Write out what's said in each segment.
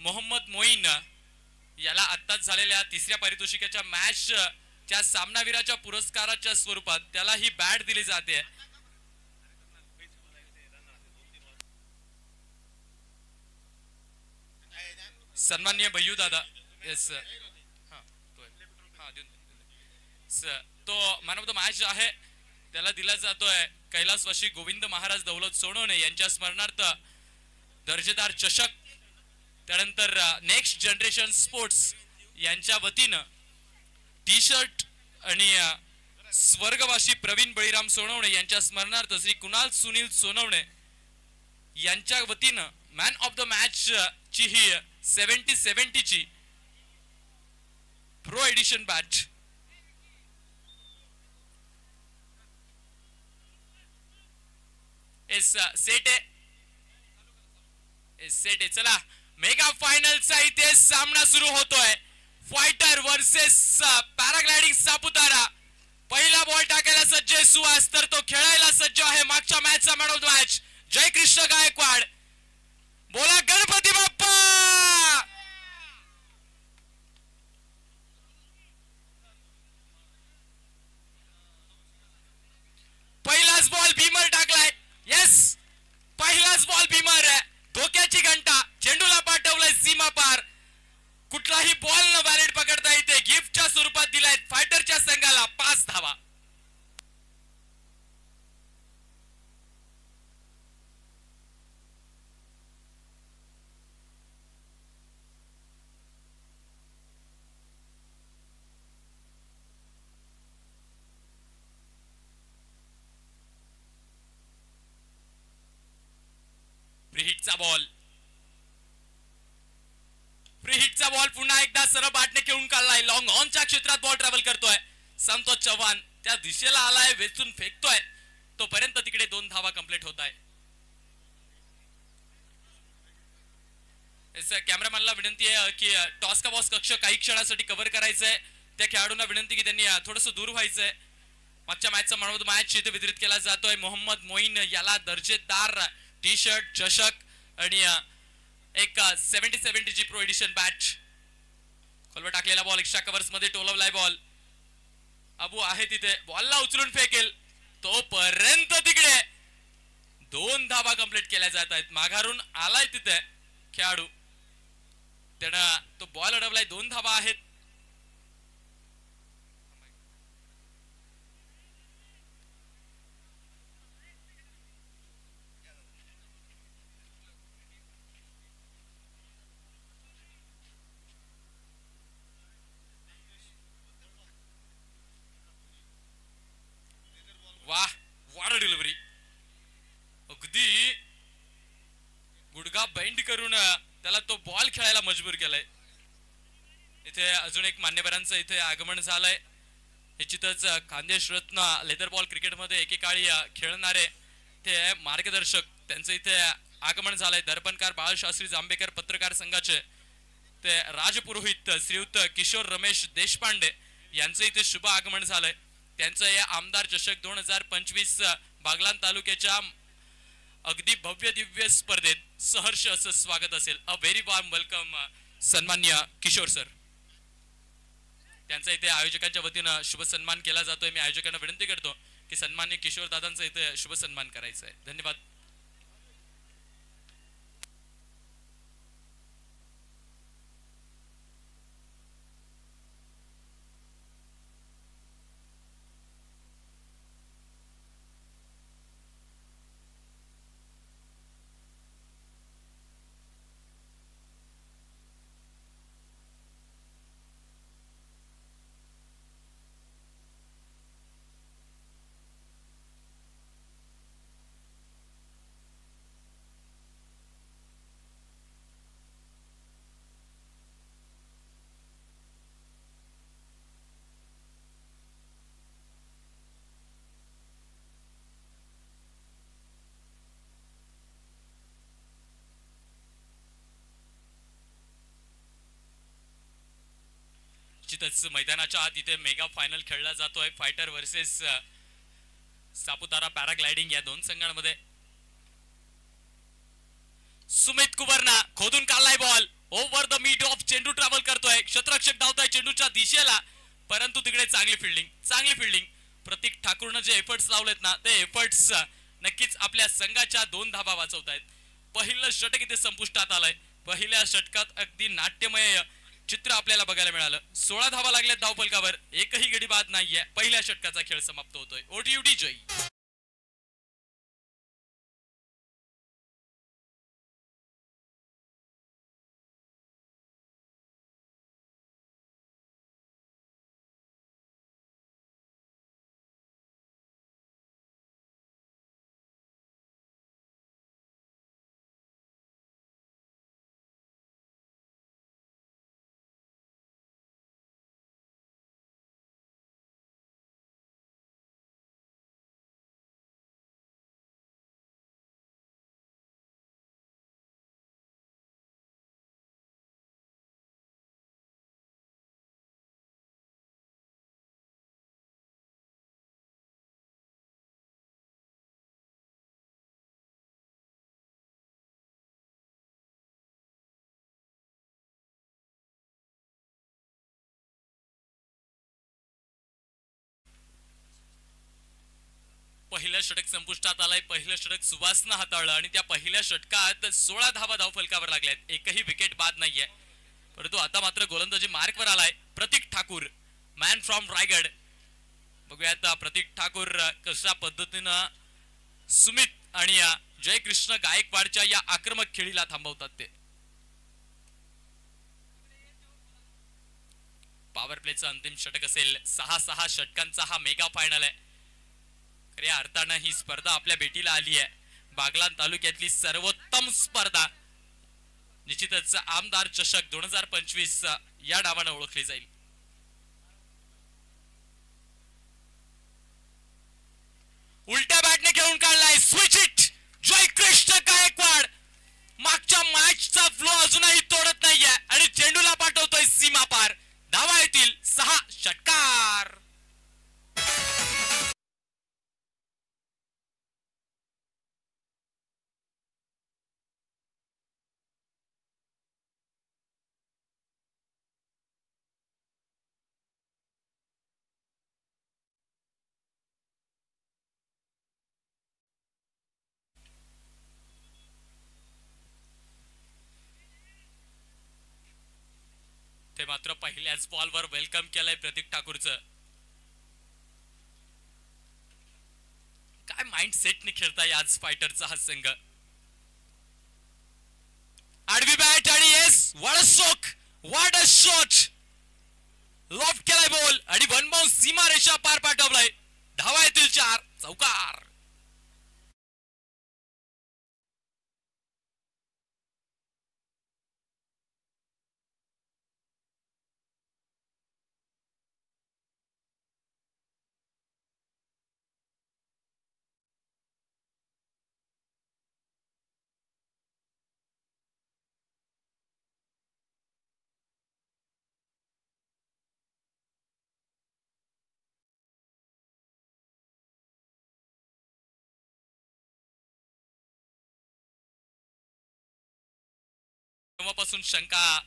मोहम्मद मोईन याला आत्ताच झालेल्या तिसऱ्या पारितोषिकाच्या मॅचच्या सामनावीराच्या पुरस्काराच्या स्वरूपात त्याला ही बॅट दिली जाते. सन्माननीय भैयू दादा येस तो मॅन ऑफ द मॅच आहे त्याला दिला जातोय कैलासवासी गोविंद महाराज दौलत सोनवणे यांच्या स्मरणार्थ दर्जेदार चषक. त्यानंतर नेक्स्ट जनरेशन स्पोर्ट्स यांच्या वतीनं टी शर्ट आणि स्वर्गवासी प्रवीण बळीराम सोनवणे यांच्या स्मरणार्थ श्री कुणाल सुनील सोनवणे यांच्या वतीनं मॅन ऑफ द मॅच ची ही 70-70 ची प्रो एडिशन बॅच. सेट आहे चला मेगा फायनलचा इथे सामना सुरू होतोय. Fighter versus paragliding Saputara. पहिला बॉल टाकायला सज्ज आहे सुहास तर तो खेळायला सज्ज आहे मागच्या मॅचचा मॅन ऑफ द मॅच जय कृष्ण गायकवाड. बोला गणपती बाप्पा. पहिलाच बॉल भीमर टाकलाय. येस पहिलाच बॉल भीमर आहे. धोक्याची घंटा चेंडूला पाठवलाय सीमा पार. कुठलाही बॉल न व्हॅलिड पकडता येते. गिफ्टच्या स्वरूपात दिलाय फायटरच्या संघाला 5 धावा. फ्रीहिटचा बॉल. फ्रीहिटचा बॉल पुन्हा एकदा सरळ बाटने खेळून काढलाय. लॉंग ऑनच्या क्षेत्रात बॉल ट्रॅव्हल करतोय. संतोष चव्हाण त्या दिशेला आलाय वेचून फेकतोय तोपर्यंत तिकडे 2 धावा कंप्लीट होत आहे. कॅमेरामॅनला विनंती आहे की टॉस का बॉस कक्ष काही क्षणासाठी कव्हर करायचंय. त्या खेळाडूंना विनंती की त्यांनी थोडस दूर व्हायचंय. मागच्या मॅचचा मॅन ऑफ द मॅच इथे वितरित केला जातोय. मोहम्मद मोईन याला दर्जेदार टी शर्ट चषक आणि एक 70-70 ची प्रो एडिशन बॅट. खोलवर टाकलेला बॉल एक्स्ट्रा कव्हर्स मध्ये टोलवलाय बॉल. अबू आहे तिथे बॉलला उचलून फेकेल तोपर्यंत तिकडे 2 धावा कंप्लीट केल्या जात आहेत. माघारून आलाय तिथे खेळाडू त्यानं तो बॉल अडवलाय. 2 धावा आहेत. वाह वार डिलिव्हरी. अगदी गुडघा बेंड करून त्याला तो बॉल खेळायला मजबूर केलाय. इथे अजून एक मान्यवरांचं इथे आगमन झालंय. निश्चितच खानदेश रत्न लेदर बॉल क्रिकेट मध्ये एकेकाळी खेळणारे ते मार्गदर्शक त्यांचं इथे आगमन झालंय. दर्पणकार बाळशास्त्री जांभेकर पत्रकार संघाचे ते राजपुरोहित श्रीयुत किशोर रमेश देशपांडे यांचं इथे शुभ आगमन झालंय. त्यांचं या आमदार चषक 2025 बागलाण तालुक्याच्या अगदी भव्य दिव्य स्पर्धेत सहर्ष असं स्वागत असेल. अ व्हेरी वॉर्म वेलकम सन्माननीय किशोर सर. त्यांचा इथे आयोजकांच्या वतीनं शुभ सन्मान केला जातोय. मी आयोजकांना विनंती करतो की सन्माननीय किशोर दादांचा इथे शुभ सन्मान करायचा आहे. धन्यवाद. निश्चितच मैदानाच्या आत इथे मेगा फायनल खेळला जातोय. फायटर वर्सेस सापुतारा पॅराग्लायडिंग या 2 संघांमध्ये. सुमित कुबरना खोदून काढलाय ball. Over the mid of चेंडू ट्रॅव्हल करतोय, क्षेत्ररक्षक धावतोय चेंडूच्या दिशेला, परंतु तिकडे चांगली फिल्डिंग प्रतीक ठाकूरनं जे एफर्ट्स लावलेत ना ते एफर्ट्स नक्कीच आपल्या संघाच्या 2 धावा वाचवतायत. पहिलं षटक इथे संपुष्टात आलंय. पहिल्या षटकात अगदी नाट्यमय चित्र आपल्याला बघायला मिळालं. 16 धावा लागल्यात धावफलकावर, एकही गडी बाद नाहीये. पहिल्या षटकाचा खेळ समाप्त होतोय. ओटीयूटी जय. पहिलं षटक संपुष्टात आलंय. पहिलं षटक सुवासनं हाताळलं आणि त्या पहिल्या षटकात 16 धावा धावफलकावर लागल्यात. एकही विकेट बाद नाहीये. परंतु आता मात्र गोलंदाजी मार्कवर आलाय प्रतीक ठाकूर, मॅन फ्रॉम रायगड. बघूयात प्रतीक ठाकूर कशा पद्धतीनं सुमित आणि जयकृष्ण गायकवाडच्या या आक्रमक खेळीला थांबवतात ते. पॉवर प्लेचं अंतिम षटक असेल. 6 षटकांचा हा मेगा फायनल आहे. खऱ्या अर्थानं ही स्पर्धा आपल्या भेटीला आली आहे. बागलाण तालुक्यातली सर्वोत्तम स्पर्धा, निश्चितच आमदार चषक 2025 या नावानं ओळखली जाईल. उलट्या बॅटने खेळून काढलाय. Switch it Jaikrishna Gaikwad. मागच्या मॅचचा फ्लो अजूनही तोडत नाहीये आणि चेंडूला पाठवतोय सीमा पार. धावा येतील 6 षटकार. ते मात्र पहिल्याच बॉलवर वेलकम केलंय प्रतीक ठाकूरचं. काय माइंड सेटने खेळताय आज फायटरचा हा संघ. आडवी बॅट आणि yes what a shot, what a shot. Loft केलाय बॉल आणि वन बाउंस सीमा रेषा पार पाठवलाय. धावा येतील 4 चौकार. तेव्हापासून शंका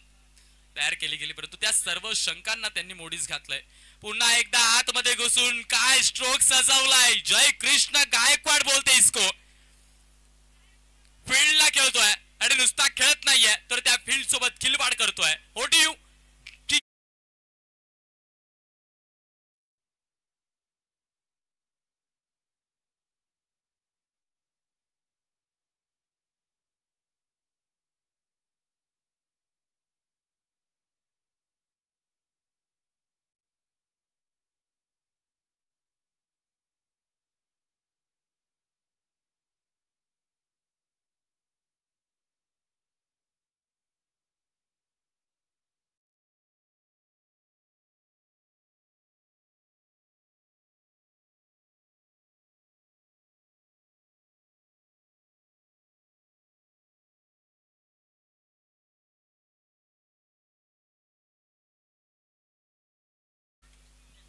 तयार केली गेली, परंतु त्या सर्व शंकांना त्यांनी मोडीस घातलंय. पुन्हा एकदा आतमध्ये घुसून काय स्ट्रोक सजवलाय. जय कृष्ण गायकवाड बोलते इसको. फील्डला खेळतोय आणि नुसता खेळत नाहीये तर त्या फील्ड सोबत खिलवाड करतोय. ओटीयू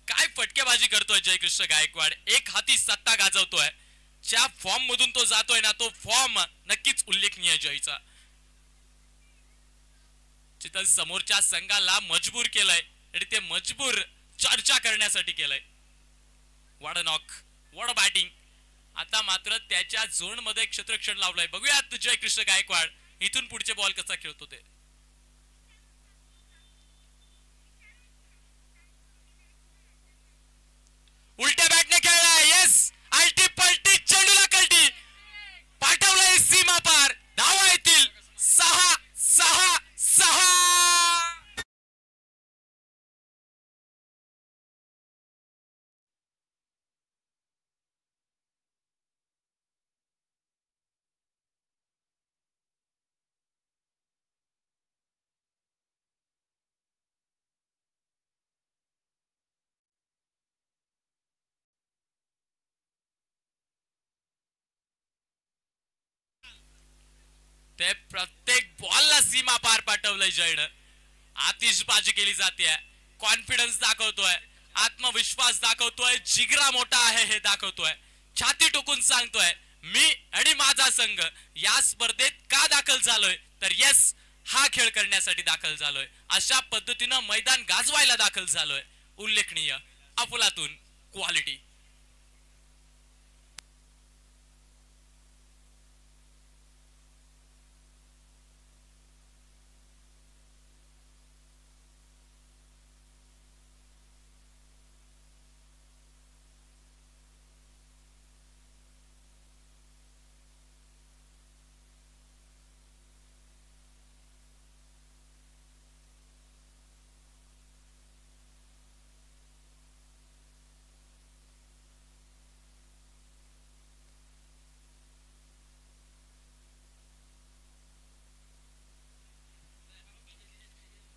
काय फटकेबाजी करतोय जयकृष्ण गायकवाड. एक हाती सत्ता गाजवतोय. ज्या फॉर्म मधून तो जातोय ना तो फॉर्म नक्कीच उल्लेखनीय जयचा. जिथं समोरच्या संघाला मजबूर केलंय आणि ते मजबूर चर्चा करण्यासाठी केलंय. What a knock, what a batting. आता मात्र त्याच्या झोन मध्ये क्षेत्ररक्षण लावलंय. बघूयात जयकृष्ण गायकवाड इथून पुढचे बॉल कसा खेळतो ते. उलट्या बॅटने खेळलाय. येस, आलटी पलटी, चेंडूला कलटी, पाठवलंय सीमा पार. धावा येतील 6-6-6. ते प्रत्येक बॉलला सीमा पार पाठवलंय जयनं. आतिषबाजी केली जाते, कॉन्फिडन्स दाखवतोय, आत्मविश्वास दाखवतोय, जिगरा मोठा आहे हे दाखवतोय, छाती टोकून सांगतोय मी आणि माझा संघ या स्पर्धेत का दाखल झालोय, तर येस हा खेळ करण्यासाठी दाखल झालोय. अशा पद्धतीनं मैदान गाजवायला दाखल झालोय. उल्लेखनीय अफलातून क्वालिटी.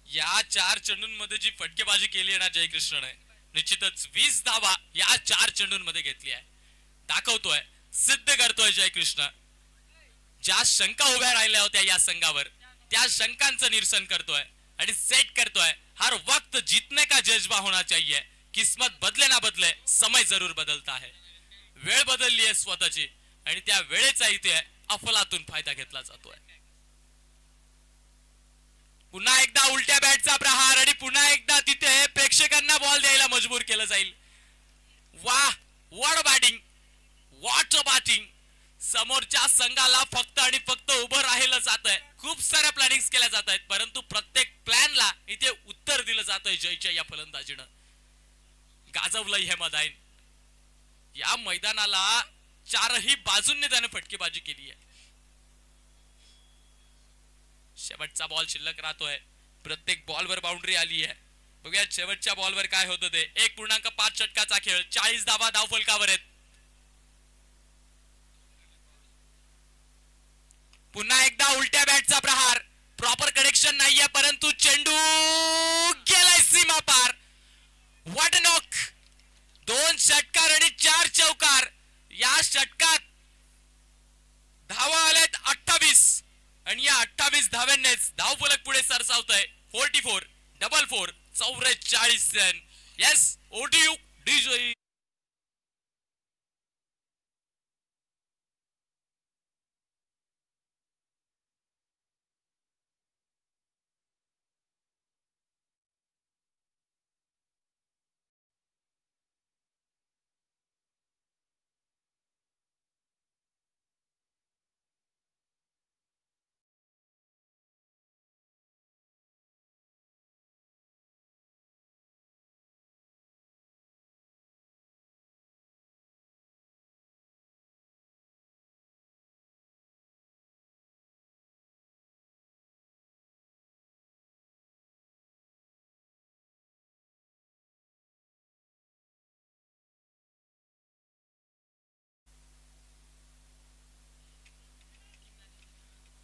या 4 चेंडूंमध्ये जी फटकेबाजी केली आहे ना जयकृष्णने, निश्चितच 20 धावा या 4 चेंडूंमध्ये घेतली आहे. दाखवतोय, सिद्ध करतोय जयकृष्ण. ज्या शंका उभ्या राहिल्या होत्या या संघावर, त्या शंकांचं निरसन करतोय आणि सेट करतोय. हर वक्त जीतने का जज्बा होना चाहिए. किस्मत बदले ना बदले, समय जरूर बदलता है. वेळ बदलली आहे स्वतःची आणि त्या वेळेचा इथे अफलातून फायदा घेतला जातोय. पुन्हा एकदा उलट्या बॅटचा प्रहार आणि पुन्हा एकदा तिथे प्रेक्षकांना बॉल द्यायला मजबूर केलं जाईल. वाह, what a batting, what a batting. समोरच्या संघाला फक्त आणि फक्त उभं राहिलं जात आहे. खूप साऱ्या प्लॅनिंग केल्या जात आहेत, परंतु प्रत्येक प्लॅनला इथे उत्तर दिलं जातंय जयच्या या फलंदाजीनं. गाजवलंय हे मैदान. या मैदानाला चारही बाजूंनी त्याने फटकेबाजी केली आहे. शेवटचा बॉल शिल्लक राहतोय. प्रत्येक बॉलवर बाउंड्री आली आहे. बघूया शेवटच्या बॉलवर काय होतं ते. 1.5 षटकाचा खेळ, 40 धावा धावफलकावर आहेत. पुन्हा एकदा उलट्या बॅटचा प्रहार. प्रॉपर कनेक्शन नाहीये, परंतु चेंडू गेलाय सीमा पार. What a knock. 2 षटकार आणि 4 चौकार. या षटकात धावा आल्यात 28 आणि या 28 धाव्यांनीच धावफलक पुढे सरसावतोय. 44, 44, 44 रन. Yes, OTU DJ.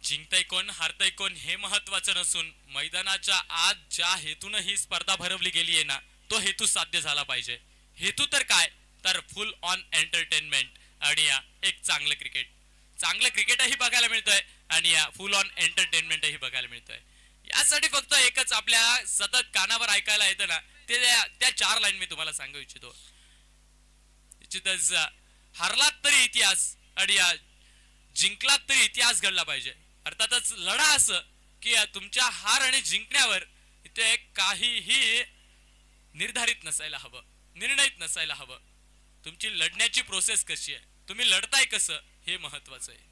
जिंकतय कोण, हारतय कोण हे महत्वाचं नसून मैदानाच्या आत ज्या हेतून ही स्पर्धा भरवली गेली आहे ना, तो हेतू साध्य झाला पाहिजे. हेतू तर काय, तर फुल ऑन एंटरटेनमेंट आणि एक चांगलं क्रिकेट. चांगलं क्रिकेटही बघायला मिळतंय आणि फुल ऑन एंटरटेनमेंटही बघायला मिळतंय. यासाठी फक्त एकच आपल्या सतत कानावर ऐकायला येतं ना, ते त्या 4 लाईन मी तुम्हाला सांगू इच्छितो. निश्चितच हरलात तरी इतिहास आणि जिंकलात तरी इतिहास घडला पाहिजे. अर्थातच लढा असं की तुमच्या हार आणि जिंकण्यावर इथे काहीही निर्धारित नसायला हवं, निर्णयित नसायला हवं. तुमची लढण्याची प्रोसेस कशी आहे, तुम्ही लढताय कसं, हे महत्वाचं आहे.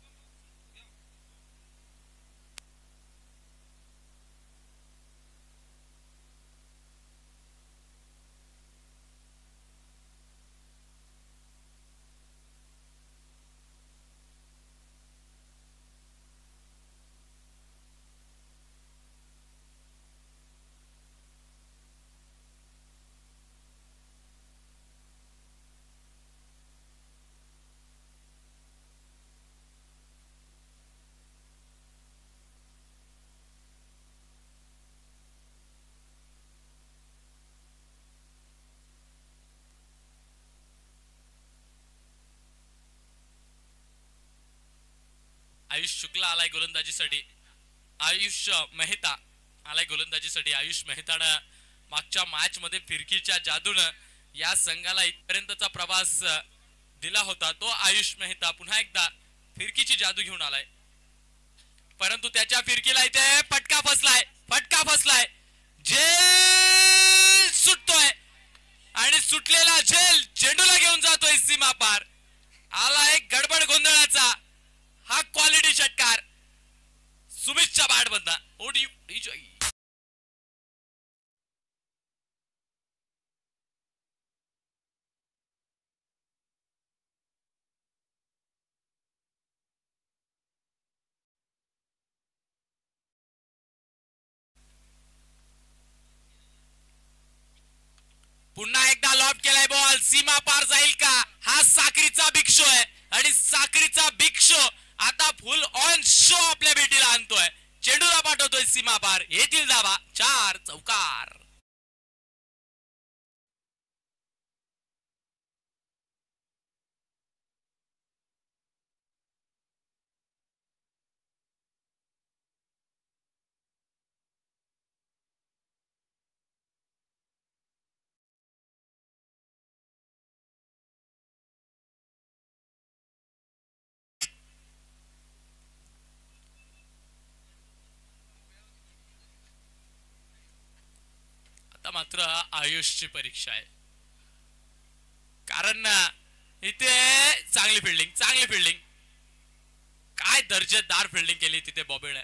आयुष शुक्ला आलाय गोलंदाजीसाठी, आयुष मेहता आलाय गोलंदाजीसाठी. आयुष मेहतानं मागच्या मॅच मध्ये फिरकीच्या जादूनं या संघाला इथपर्यंतचा प्रवास दिला होता. तो आयुष मेहता पुन्हा एकदा फिरकीची जादू घेऊन आलाय, परंतु त्याच्या फिरकीला इथे फटका फसलाय, फटका फसलाय. झेल सुटतोय आणि सुटलेला झेल चेंडूला घेऊन जातोय सीमा पार. आलाय गडबड गोंधळाचा हा क्वालिटी षटकार सुमितच्या बॅट मधला. ओडी पुन्हा एकदा लॉब केलाय बॉल, सीमा पार जाईल का? हा साखरीचा बिग शो आहे आणि साखरीचा बिग शो आता फुल ऑन शो आपल्या भेटीला आणतोय. चेंडूला पाठवतोय सीमा पार, येथील धावा 4 चौकार. आता मात्र आयुषची परीक्षा आहे, कारण इथे चांगली फिल्डिंग, चांगली फिल्डिंग, काय दर्जेदार फिल्डिंग केली तिथे बॉबीने.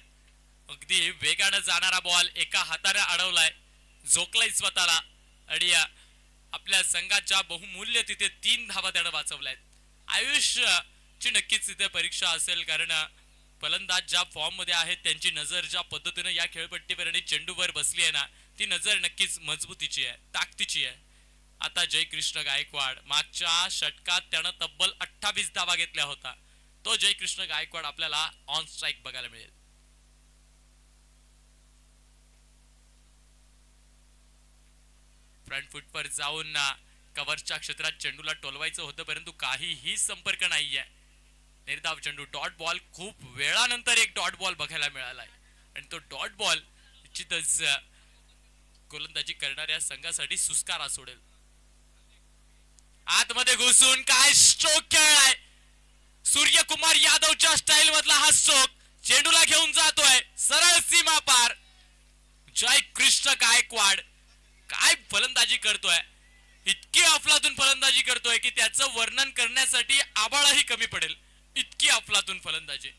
अगदी वेगाने जाणारा बॉल एका हाताने अडवलाय, झोकलाय स्वतःला आणि आपल्या संघाच्या बहुमूल्य तिथे 3 धावा त्याने वाचवल्यात. आयुष ची नक्कीच तिथे परीक्षा असेल, कारण फलंदाज ज्या फॉर्म मध्ये आहेत त्यांची नजर ज्या पद्धतीने या खेळपट्टीवर आणि चेंडूवर बसली आहे ना, ती नजर नक्कीच मजबूतीची आहे, ताकदीची आहे. आता जयकृष्ण गायकवाड, मागच्या षटकात त्यानं तब्बल 28 धावा घेतल्या होता. तो जयकृष्ण गायकवाड आपल्याला ऑन स्ट्राइक बघायला मिळेल. फ्रंट फुटवर जाऊन कव्हरच्या क्षेत्रात चेंडूला टोलवायचं होतं, परंतु काहीही संपर्क नाहीये. निर्धाव चेंडू, डॉट बॉल, खूप वेळानंतर एक डॉट बॉल बघायला मिळालाय आणि तो डॉट बॉल निश्चितच गोलंदाजी करणाऱ्या संघासाठी सुस्कारा सोडेल. आतमध्ये घुसून काय स्ट्रोक खेळलाय, सूर्यकुमार यादवच्या स्टाईल मधला हा स्ट्रोक चेंडूला घेऊन जातोय सरळ सीमा पार. जय कृष्ण गायकवाड काय फलंदाजी करतोय, इतकी अफलातून फलंदाजी करतोय की त्याचं वर्णन करण्यासाठी आबाळही कमी पडेल, इतकी अफलातून फलंदाजी.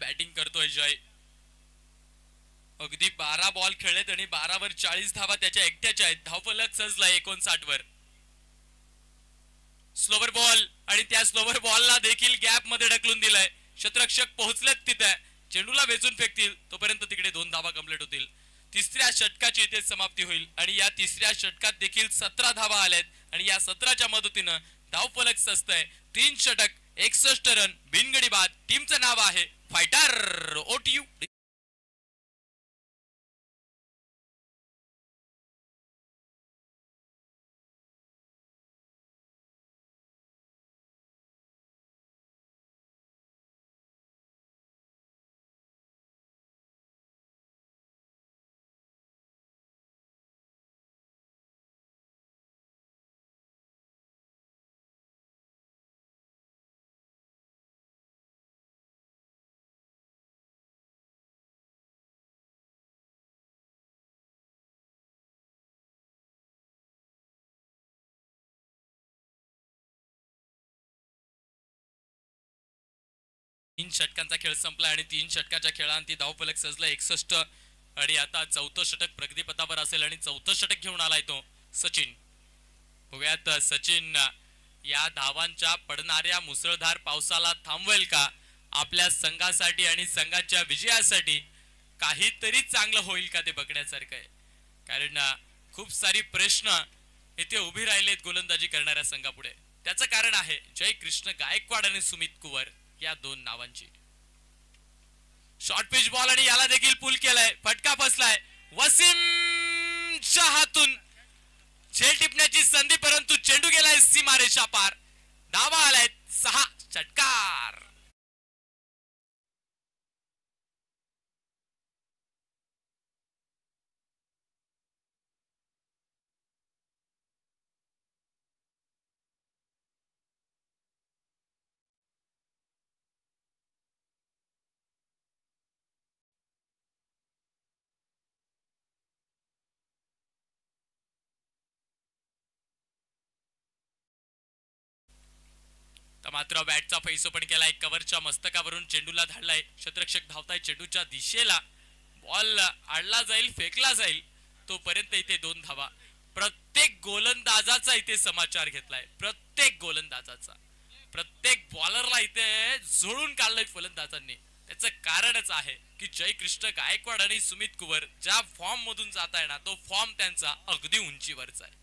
बॅटिंग करतोय जय, अगदी 12 बॉल खेळलेत आणि 12 वर 40 धावा त्याच्या एकट्याच्या आहेत. धावफलक सजलाय 59 वर. स्लोवर बॉल आणि त्या स्लोवर बॉलला देखील गॅप मध्ये ढकलून दिलाय, क्षेत्ररक्षक पोहोचलेत तिथे. चेंडूला वेचून फेकतील तोपर्यंत तिकडे 2 धावा कंप्लीट होतील. तिसऱ्या षटकाची इथे समाप्ती होईल आणि या तिसऱ्या षटकात देखील 17 धावा आल्यात आणि या 17च्या मदतीनं धावफलक सजतंय. 3 षटक 61 रन बिनगडी बाद. टीमचं नाव आहे फायटर. ओटीयू. तीन षटकांचा खेळ संपला आणि 3 षटकाच्या खेळांती धावफलक सजलं 61 आणि आता 4थं षटक प्रगतीपथावर असेल आणि 4थं षटक घेऊन आलाय तो सचिन. बघूयात सचिन या धावांच्या पडणाऱ्या मुसळधार पावसाला थांबवेल का. आपल्या संघासाठी आणि संघाच्या विजयासाठी काहीतरी चांगलं होईल का ते बघण्यासारखं आहे. कारण खूप सारी प्रश्न इथे उभी राहिलेत गोलंदाजी करणाऱ्या संघापुढे. त्याचं कारण आहे जय कृष्ण गायकवाड आणि सुमित कुवर या 2 नावांची. शॉर्ट पिच बॉल आणि याला देखील पुल केलाय. फटका फसलाय वसीमच्या हातून. झेल टिपण्याची संधी परंतु चेंडू गेलाय सीमारेषा पार. धावा आलायत 6. षटकार. मात्र बॅटचा फैसो पण केलाय. कव्हरच्या मस्तकावरून चेंडूला धाडलाय. क्षेत्ररक्षक धावताय चेंडूच्या दिशेला. बॉल आडला जाईल फेकला जाईल तोपर्यंत इथे 2 धावा. प्रत्येक गोलंदाजाचा इथे समाचार घेतलाय. प्रत्येक गोलंदाजाचा. प्रत्येक बॉलरला इथे जोडून काढलंय फलंदाजांनी. त्याचं कारणच आहे की जय कृष्ण गायकवाड आणि सुमित कुवर ज्या फॉर्म मधून जात आहे ना तो फॉर्म त्यांचा अगदी उंचीवरचा आहे.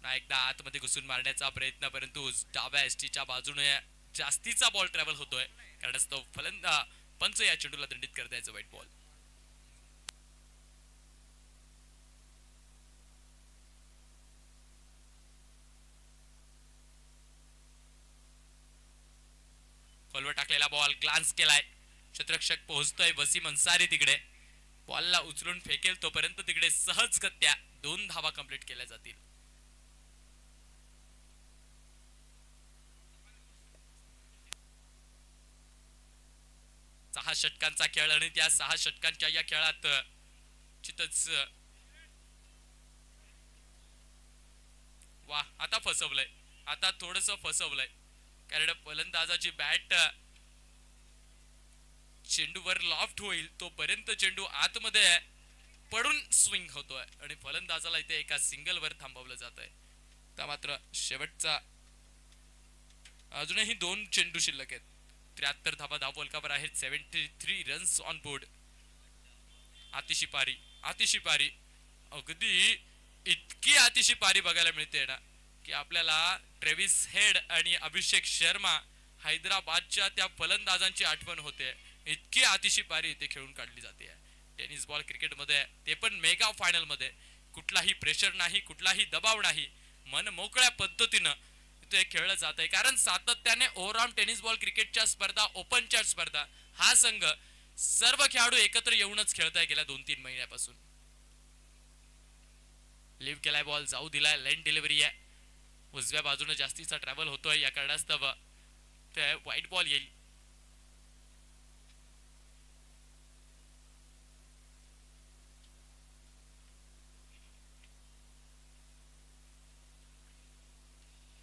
एकदा आतमध्ये घुसून मारण्याचा प्रयत्न परंतु डाव्या एसटीच्या बाजूने जास्तीचा बॉल ट्रॅव्हल होतोय कारण तो पंच या चेंडूला दंडित करत आहे. White ball. खोलवर टाकलेला बॉल ग्लान्स केलाय. क्षेत्ररक्षक पोहोचतोय वसीम अन्सारी तिकडे. बॉलला उचलून फेकेल तोपर्यंत तिकडे सहजगत्या 2 धावा कंप्लीट केल्या जातील. 6 षटकांचा खेळ आणि त्या 6 षटकांच्या या खेळात चितच वा आता फसवलंय. आता थोडस फसवलंय कारण फलंदाजाची बॅट चेंडूवर लॉफ्ट होईल तोपर्यंत चेंडू आतमध्ये पडून स्विंग होतोय आणि फलंदाजाला इथे एका सिंगल वर थांबवलं जात आहे. तर मात्र शेवटचा अजूनही 2 चेंडू शिल्लक आहेत. 73 धावा धावफलकावर आहेत. 73 रन्स ऑन बोर्ड. आतिशी पारी अगदी इतकी आतिशी पारी बघायला मिळते ना की आपल्याला ट्रेविस हेड आणि अभिषेक शर्मा हैदराबादच्या त्या फलंदाजांची आठवण होते. इतकी आतिशी पारी इथे खेळून काढली जाते. टेनिस बॉल क्रिकेट मध्ये ते पण मेगा फायनल मध्ये कुठलाही प्रेशर नाही कुठलाही दबाव नाही. मन मोकळ्या पद्धतीनं ते खेळलं जात आहे कारण सातत्याने ओव्हरऑल टेनिस बॉल क्रिकेटच्या स्पर्धा ओपनच्या स्पर्धा हा संघ सर्व खेळाडू एकत्र येऊनच खेळताय गेल्या 2-3 महिन्यापासून. लिव्ह केलाय बॉल जाऊ दिलाय. लाईन डिलिव्हरी आहे. उजव्या बाजूने जास्तीचा ट्रॅव्हल होतोय या कारणास्तव ते व्हाईट बॉल येईल.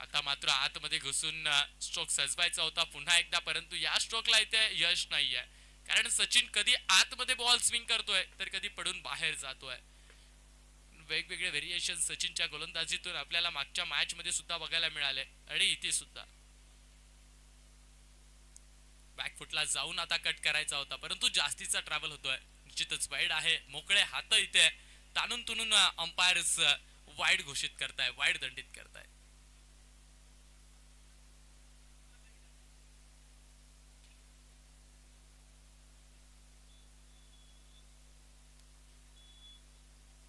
आता मात्र आतमध्ये घुसून स्ट्रोक सजवायचा होता पुन्हा एकदा परंतु या स्ट्रोकला इथे यश नाहीये कारण सचिन कधी आतमध्ये बॉल स्विंग करतोय तर कधी पडून बाहेर जातोय. वेगवेगळे व्हेरिएशन सचिनच्या गोलंदाजीतून आपल्याला मागच्या मॅच मध्ये सुद्धा बघायला मिळाले आणि इथे सुद्धा बॅकफुटला जाऊन आता कट करायचा होता, परंतु जास्तीचा ट्रॅव्हल होतोय. निश्चितच वाईड आहे. मोकळे हात इथे ताणून तुणून अंपायर्स वाईड घोषित करताय, वाईड दंडित करताय.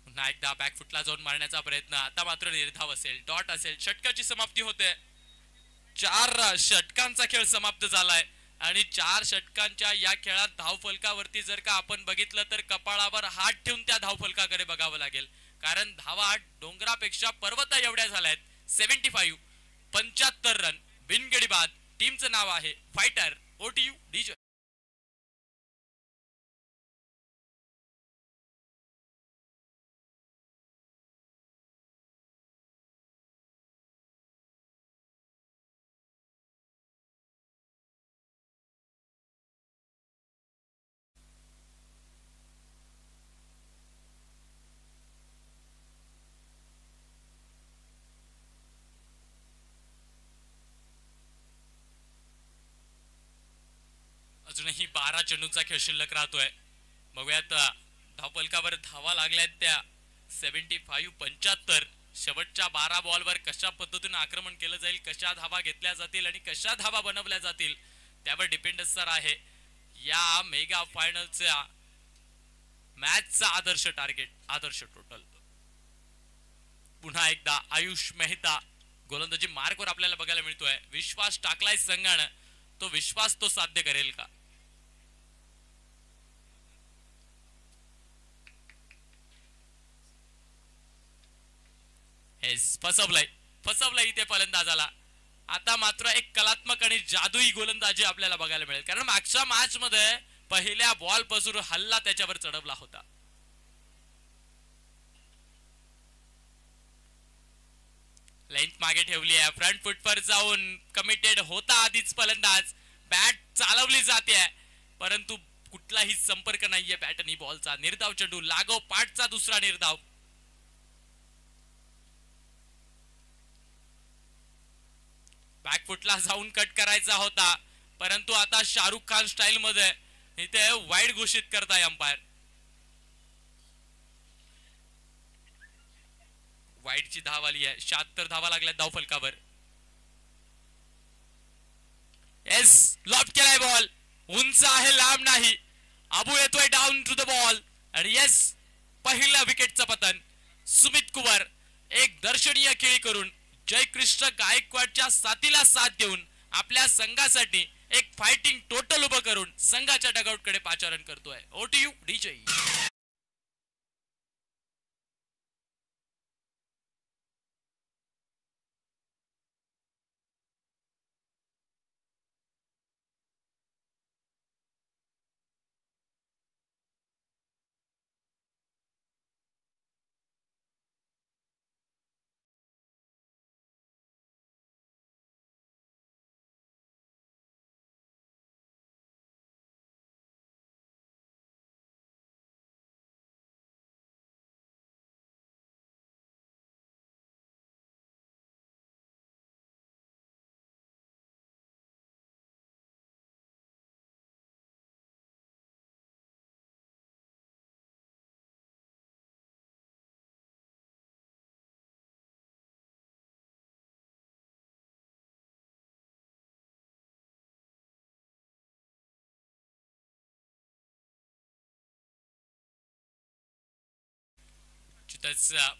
पुन्हा एकदा बॅकफुटला जाऊन मारण्याचा प्रयत्न. आता मात्र निर्धाव असेल, डॉट असेल. षटकाची समाप्ती होते. 4 षटकांचा खेळ समाप्त झालाय आणि 4 षटकांच्या या खेळात धावफलकावरती जर का आपण बघितलं तर कपाळावर हात ठेवून त्या धावफलकाकडे बघावं लागेल, कारण धावा डोंगरापेक्षा पर्वत एवढ्या झाल्यात. 75 75 रन बिनगडी बाद. टीमचं नाव आहे फायटर. ओटीयू डीजे. अजूनही 12 चेंडूंचा खेळ शिल्लक राहतोय. बघूयात धावफलकावर धावा लागल्यात त्या 75 75. शेवटच्या 12 बॉलवर कशा पद्धतीने आक्रमण केलं जाईल, कशा धावा घेतल्या जातील आणि कशा धावा बनवल्या जातील त्यावर डिपेंड असणार आहे या मेगा फायनलच्या मॅचचा आदर्श टार्गेट, आदर्श टोटल. पुन्हा एकदा आयुष मेहता गोलंदाजी मार्कवर आपल्याला बघायला मिळतोय. विश्वास टाकलाय संघानं, तो विश्वास तो साध्य करेल का? फसवलंय इथे फलंदाजाला. आता मात्र एक कलात्मक आणि जादुई गोलंदाजी आपल्याला बघायला मिळेल, कारण मागच्या मॅच मध्ये पहिल्या बॉल पासून हल्ला त्याच्यावर चढवला होता. लेंथ मागे ठेवली आहे, फ्रंट फुटवर जाऊन कमिटेड होता आधीच फलंदाज. बॅट चालवली जाते परंतु कुठलाही संपर्क नाहीये बॅट आणि बॉलचा. निर्धाव चेंडू, लागोपाठचा दुसरा निर्धाव. बॅकफुटला जाऊन कट करायचा होता, परंतु आता शाहरुख खान स्टाईल मध्ये इथे वाईड घोषित करताय अंपायर. वाईडची धाव आली आहे. 76 धावा लागल्या धावफलकावर. येस, लॉब केलाय बॉल. उंच आहे, लांब नाही. अबू येतोय डाऊन टू द बॉल आणि येस, पहिल्या विकेटचं पतन. सुमित कुवर एक दर्शनीय खेळी करून जयकृष्ण गायकवाडच्या साथीला साथ देऊन आपल्या संघासाठी एक फायटिंग टोटल उभं करून संघाच्या डगआउट कडे पाचारण करतोय. ओटीयू डीजे.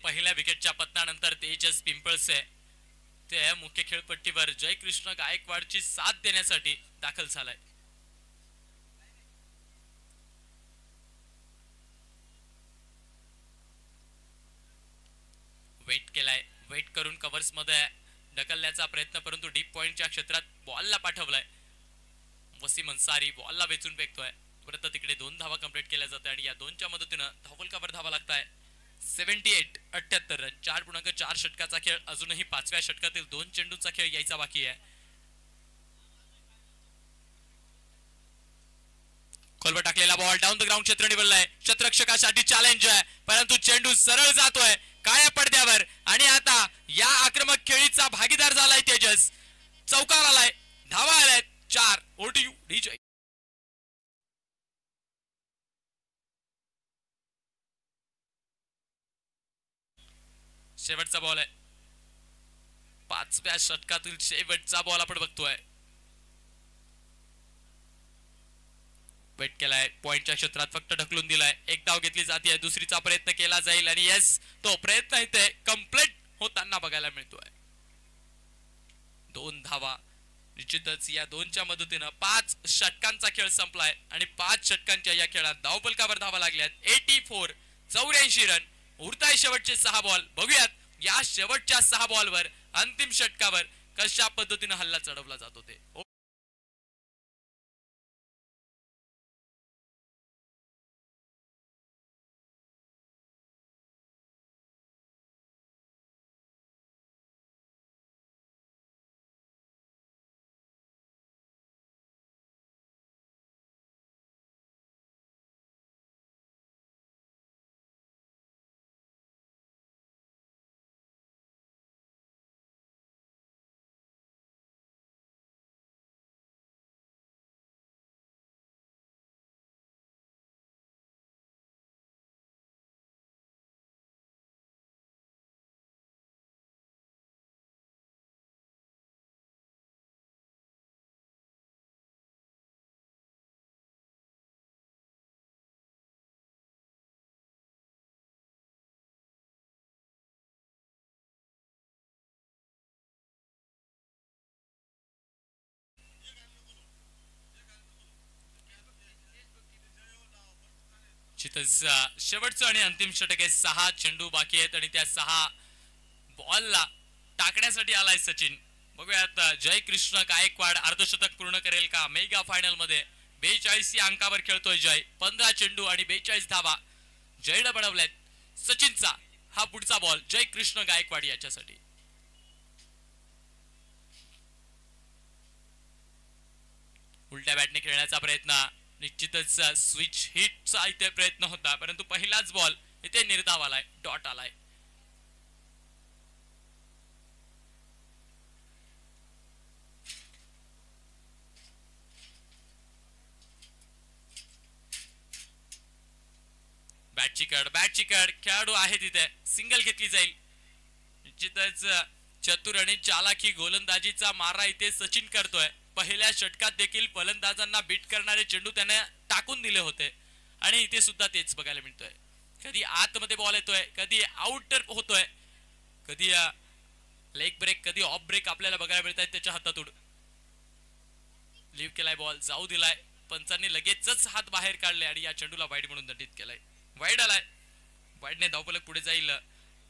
पहिल्या विकेटच्या पतनानंतर तेजस पिंपळसे ते मुख्य खेळपट्टीवर जयकृष्ण गायकवाडची साथ देण्यासाठी दाखल झालाय. वेट केलाय, वेट करून कव्हर्स मध्ये ढकलण्याचा प्रयत्न, परंतु डीप पॉइंटच्या क्षेत्रात बॉलला पाठवलाय. वसीम अन्सारी बॉलला वेचून फेकतोय. परत तिकडे 2 धावा कंप्लीट केल्या जातात आणि या 2च्या मदतीनं धावफलकावर धावा लागताय. 78 78 रन. 4.4 षटकाचा खेळ. अजूनही 5व्या षटकातील 2 चेंडूचा खेळ यायचा बाकी आहे. खोलवर टाकलेला बॉल डाऊन द ग्राउंड क्षेत्र निवडलाय. क्षेत्ररक्षकासाठी चॅलेंज आहे, परंतु चेंडू सरळ जातोय काळ्या पडद्यावर आणि आता या आक्रमक खेळीचा भागीदार झालाय तेजस. चौकार आलाय, धावा आलाय. 4. Over to you, DJ. शेवटचा बॉल आहे, 5व्या षटकातील शेवटचा बॉल आपण बघतोय. वेट केलाय, पॉइंटच्या क्षेत्रात फक्त ढकलून दिलाय. एक धाव घेतली जाते, दुसरीचा प्रयत्न केला जाईल आणि येस, तो प्रयत्न इथे कम्प्लीट होताना बघायला मिळतोय. 2 धावा. निश्चितच या 2च्या मदतीनं 5 षटकांचा खेळ संपलाय आणि 5 षटकांच्या या खेळात धावफलकावर धावा लागल्यात. 84, 84 रन. उरताय शेवटचे 6 बॉल. बघूयात या शेवटच्या 6 बॉलवर अंतिम षटकावर कशा पद्धतीने हल्ला चढवला जातो ते. शेवटचं आणि अंतिम षटक आहे. 6 चेंडू बाकी आहेत आणि त्या 6 बॉलला टाकण्यासाठी आलाय सचिन. बघूयात जय कृष्ण गायकवाड अर्धशतक पूर्ण करेल का मेगा फायनल मध्ये. 42 या अंकावर खेळतोय जय. 15 चेंडू आणि 42 धावा जयनं बनवल्यात. सचिनचा हा पुढचा बॉल जय कृष्ण गायकवाड याच्यासाठी. उलट्या बॅटने खेळण्याचा प्रयत्न. निश्चितच स्विच हिटचा इथे प्रयत्न होता, परंतु पहिलाच बॉल इथे निर्धाव आलाय, डॉट आलाय. बॅटची कड खेळाडू आहे तिथे, सिंगल घेतली जाईल. निश्चितच चतुर आणि चालाखी गोलंदाजीचा मारा इथे सचिन करतोय. पहिल्या षटकात देखील फलंदाजांना बीट करणारे चेंडू त्याने टाकून दिले होते आणि इथे सुद्धा तेच बघायला मिळतोय. कधी आतमध्ये बॉल येतोय, कधी आउटर होतोय, कधी लेग ब्रेक, कधी ऑफ ब्रेक आपल्याला बघायला मिळत आहेत त्याच्या हातातून. लिव्ह केलाय बॉल, जाऊ दिलाय. पंचांनी लगेचच हात बाहेर काढले आणि या चेंडूला वाईड म्हणून दंडित केलाय. वाईड आलाय. वाईडने धावफलक पुढे जाईल.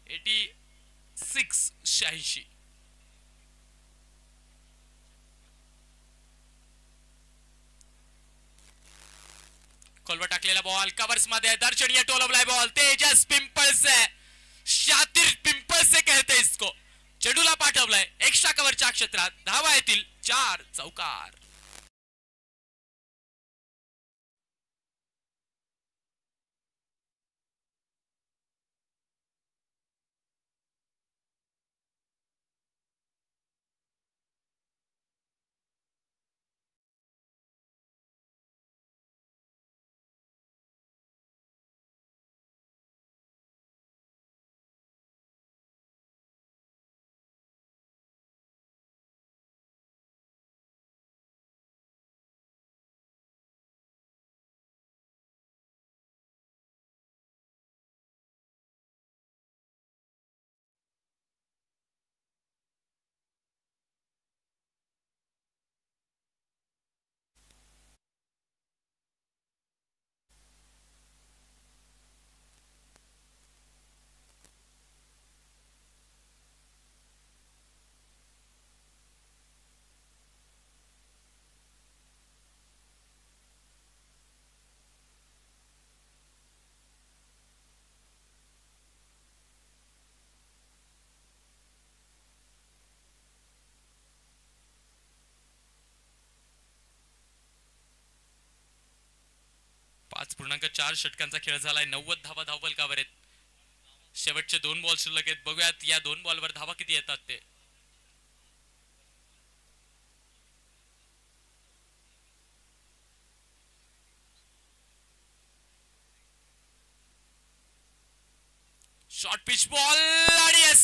86 86. खोलवर टाकलेला बॉल कवर्स मध्ये दर्शनीय टोलवलाय बॉल. तेजस पिंपळसे, शातिर पिंपळसे कहते इसको. चेंडूला पाठवलाय एक्स्ट्रा कव्हरच्या क्षेत्रात. धावा येतील 4 चौकार. पाच पूर्णांक 4 षटकांचा खेळ झालाय. 90 धावा धावफलकावर आहेत. शेवटचे 2 बॉल शिल्लक आहेत. बघूयात या 2 बॉलवर धावा किती येतात ते. शॉर्ट पिच बॉल आणि यस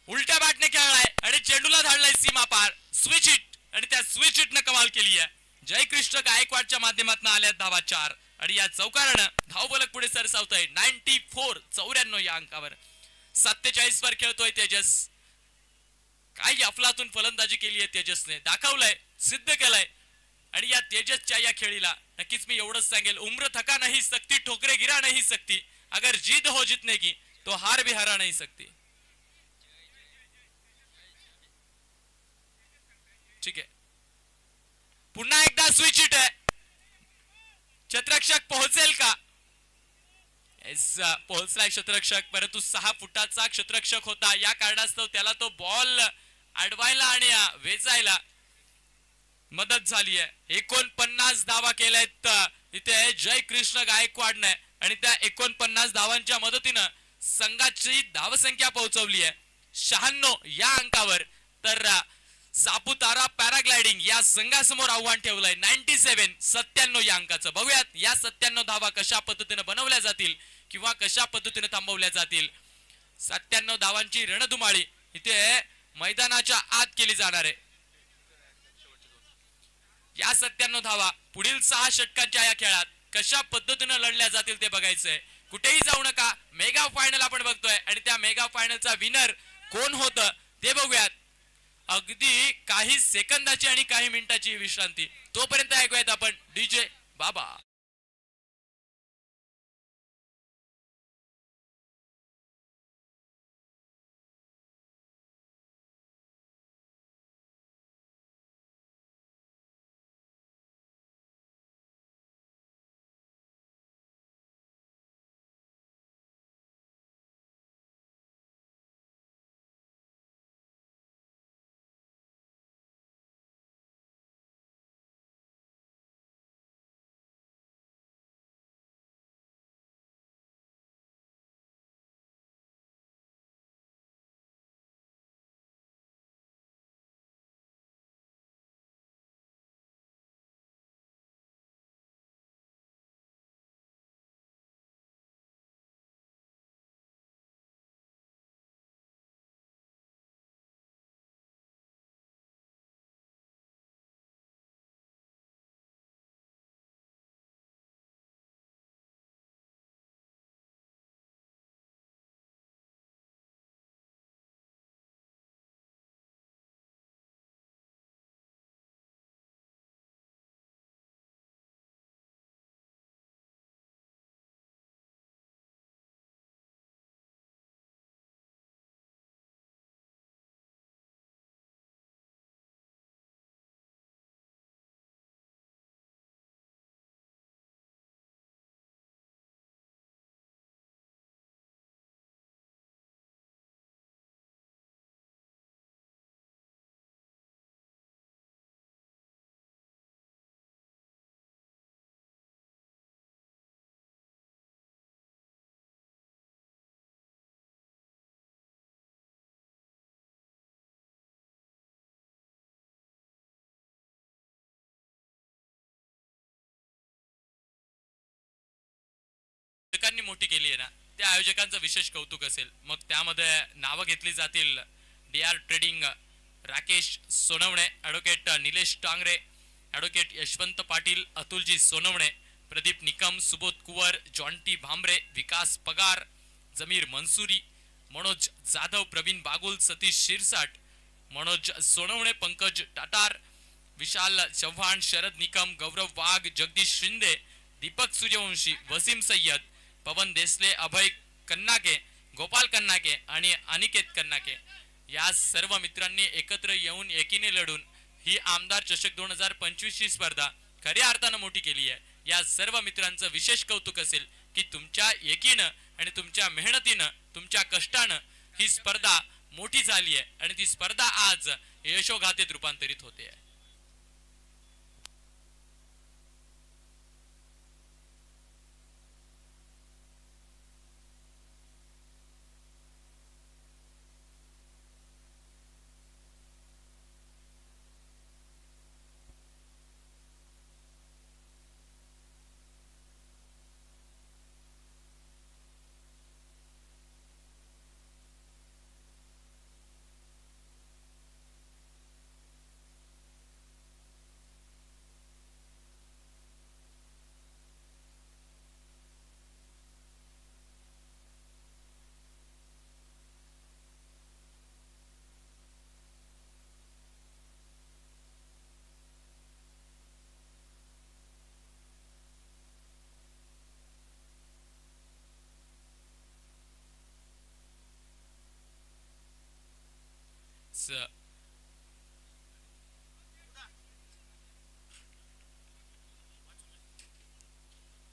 उलट्या बॅटने खेळलाय आणि चेंडूला धाडलाय सीमा पार. स्विच हिट आणि त्या स्विच हिटनं कमाल केली आहे. जयकृष्ण गायकवाडच्या माध्यमातून आल्यात धावा 4 आणि या चौकारानं धावफलक पुढे सरसावतोय. 94 या अंकावर. 47 वर खेळतोय तेजस. काही अफलातून फलंदाजी केली आहे तेजसने. दाखवलंय, सिद्ध केलंय. आणि या तेजसच्या या खेळीला नक्कीच मी एवढंच सांगेल, उम्र थका नहीं सकती, ठोकरे गिरा नहीं सकती, अगर जिद हो जीतने की तो हार भी हरा नहीं सकती. ठीक आहे, पुन्हा एकदा स्विच हिट आहे. क्षेत्ररक्षक पोहोचेल का? पोहोचलाय क्षेत्ररक्षक, परंतु 6 फुटाचा क्षेत्ररक्षक होता. या कारणास्तव त्याला तो बॉल अडवायला आणि वेचायला मदत झाली आहे. 49 धावा केल्यात इथे जयकृष्ण गायकवाडने आणि त्या 49 धावांच्या मदतीनं संघाची धावसंख्या पोहोचवली आहे 96 या अंकावर. तर सापुतारा पॅराग्लायडिंग या संघासमोर आव्हान ठेवलंय 97 या अंकाचं. बघूयात या 97 धावा कशा पद्धतीने बनवल्या जातील किंवा कशा पद्धतीने थांबवल्या जातील. 97 धावांची रणधुमाळी इथे मैदानाच्या आत केली जाणार आहे. या 97 धावा पुढील 6 षटकांच्या या खेळात कशा पद्धतीने लढल्या जातील ते बघायचंय. कुठेही जाऊ नका, मेगा फायनल आपण बघतोय आणि त्या मेगा फायनलचा विनर कोण होतं ते बघूयात. अगदी काही सेकंदाची आणि काही मिनिटाची विश्रांती. तोपर्यंत ऐकूयात आपण डीजे बाबा. आयोजकांनी मोठी केली आहे ना, त्या आयोजकांचं विशेष कौतुक असेल. मग त्यामध्ये नावं घेतली जातील DR trading, Rakesh Sonawane, advocate Nilesh Tangre, advocate Yashwant Patil, Atulji Sonawane, Pradeep Nikam, Subodh Kuwar, Jonty Bhambare, Vikas Pagar, Jamir Mansuri, Manoj Jadhav, Praveen Bagul, Satish Shirsat, Manoj Sonawane, Pankaj टाटार, विशाल चव्हाण, शरद निकम, गौरव वाघ, जगदीश शिंदे, दीपक सूर्यवंशी, वसीम सय्यद, पवन देसले, अभय कन्नाके, गोपाल कन्नाके आणि अनिकेत कन्नाके या सर्व मित्रांनी एकत्र येऊन एकीने लढून ही आमदार चषक 2025 ची स्पर्धा खऱ्या अर्थानं मोठी केली आहे. या सर्व मित्रांचं विशेष कौतुक असेल की तुमच्या एकीनं आणि तुमच्या मेहनतीनं, तुमच्या कष्टानं ही स्पर्धा मोठी झाली आहे आणि ती स्पर्धा आज यशोगाथेत रूपांतरित होते आहे.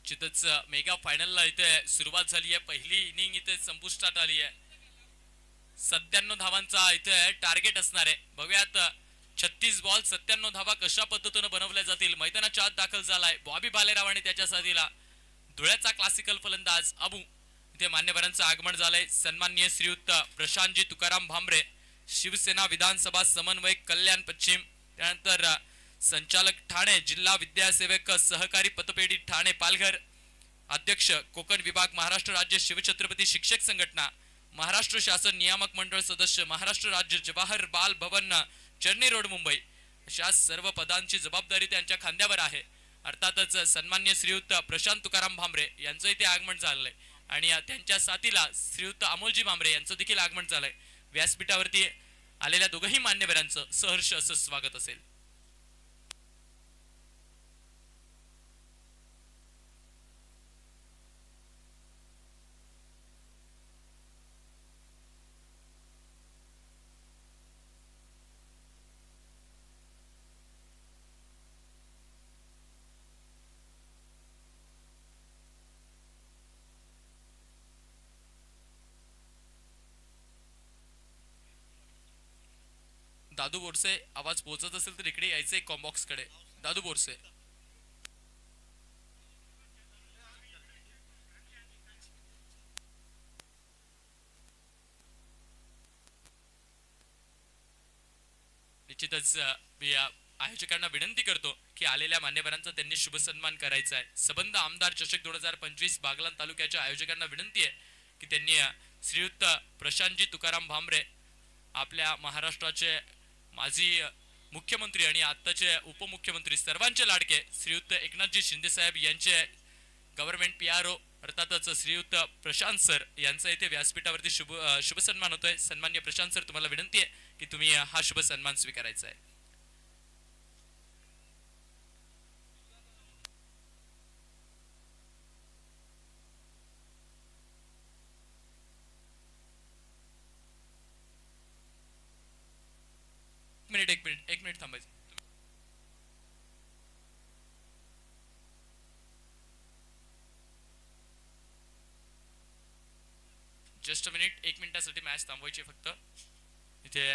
चितच मेगा फायनलला इथे सुरुवात झाली आहे. पहिली इनिंग इथे संपुष्टात आली आहे. 97 धावांचा इथे टार्गेट असणार आहे. बघूयात 36 बॉल 97 धावा कशा पद्धतीने बनवल्या जातील. मैदानाच्या आत दाखल झालाय बॉबी भालेराव आणि त्याच्या साथीला धुळ्याचा क्लासिकल फलंदाज अबू. इथे मान्यवरांचं आगमन झालंय. सन्माननीय श्रीयुत प्रशांतजी तुकाराम भामरे, शिवसेना विधानसभा समन्वयक कल्याण पश्चिम, त्यानंतर संचालक ठाणे जिल्हा विद्यासेवक सहकारी पतपेढी ठाणे पालघर, अध्यक्ष कोकण विभाग महाराष्ट्र राज्य शिवछत्रपती शिक्षक संघटना, महाराष्ट्र शासन नियामक मंडळ सदस्य महाराष्ट्र राज्य जवाहर बाल भवन चर्नी रोड मुंबई, अशा सर्व पदांची जबाबदारी त्यांच्या खांद्यावर आहे. अर्थातच सन्माननीय श्रीयुत प्रशांत तुकाराम भामरे यांचं इथे आगमन झालंय आणि त्यांच्या साथीला श्रीयुत अमोलजी भामरे यांचं देखील आगमन झालंय. व्यासपीठावरती आलेल्या दोघही मान्यवरांचं सहर्ष असं स्वागत असेल. दादू बोरसे, आवाज पोहोचत असेल तर इकडे यायचंय कॉम्बॉक्स कडे. दादू बोरसे, निश्चितच मी आयोजकांना विनंती करतो की आलेल्या मान्यवरांचा त्यांनी शुभ सन्मान करायचा आहे. सबंध आमदार चषक 2025 बागलाण तालुक्याच्या आयोजकांना विनंती आहे की त्यांनी श्रीयुत प्रशांतजी तुकाराम भामरे, आपल्या महाराष्ट्राचे माजी मुख्यमंत्री आणि आताचे उपमुख्यमंत्री, सर्वांचे लाडके श्रीयुत एकनाथजी शिंदे साहेब यांचे गव्हर्नमेंट PRO अर्थातच श्रीयुत प्रशांत सर यांचा इथे व्यासपीठावरती शुभ सन्मान होतोय. सन्माननीय प्रशांत सर, तुम्हाला विनंती आहे की तुम्ही हा शुभ सन्मान स्वीकारायचा आहे. एक मिनिट थांबायचं. जस्ट अ मिनिट, 1 मिनिटासाठी मॅच थांबवायची फक्त. इथे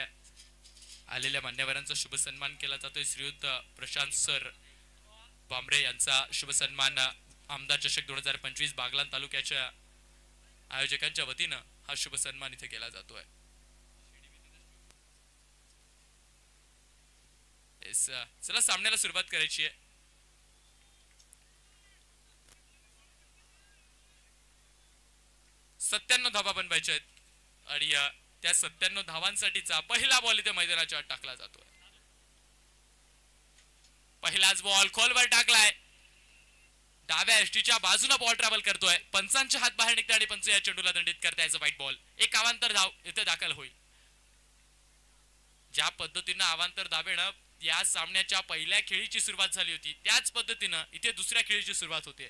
आलेल्या मान्यवरांचा शुभ सन्मान केला जातोय. श्रीयुत प्रशांत सर भामरे यांचा शुभ सन्मान आमदार चषक 2025 बागलाण तालुक्याच्या आयोजकांच्या वतीनं हा शुभ सन्मान इथे केला जातोय. चला सामन्याला सुरुवात करायची आहे. सत्त्याण्णव धावा बनवायच्या आहेत आणि त्या 97 धावांसाठीचा पहिला बॉल इथे मैदानाच्या आत टाकला जातोय. पहिलाच बॉल खोलवर टाकलाय. डाव्या एसटीच्या बाजूला बॉल ट्रॅव्हल करतोय. पंचांचे हात बाहेर निघते आणि पंच या चेंडूला दंडित करतायचं व्हाईट बॉल. एक अवांतर धाव इथे दाखल होईल. ज्या पद्धतीनं अवांतर धावेनं या सामन्याच्या पहिल्या खेळीची सुरुवात झाली होती, त्याच पद्धतीनं इथे दुसऱ्या खेळीची सुरुवात होते.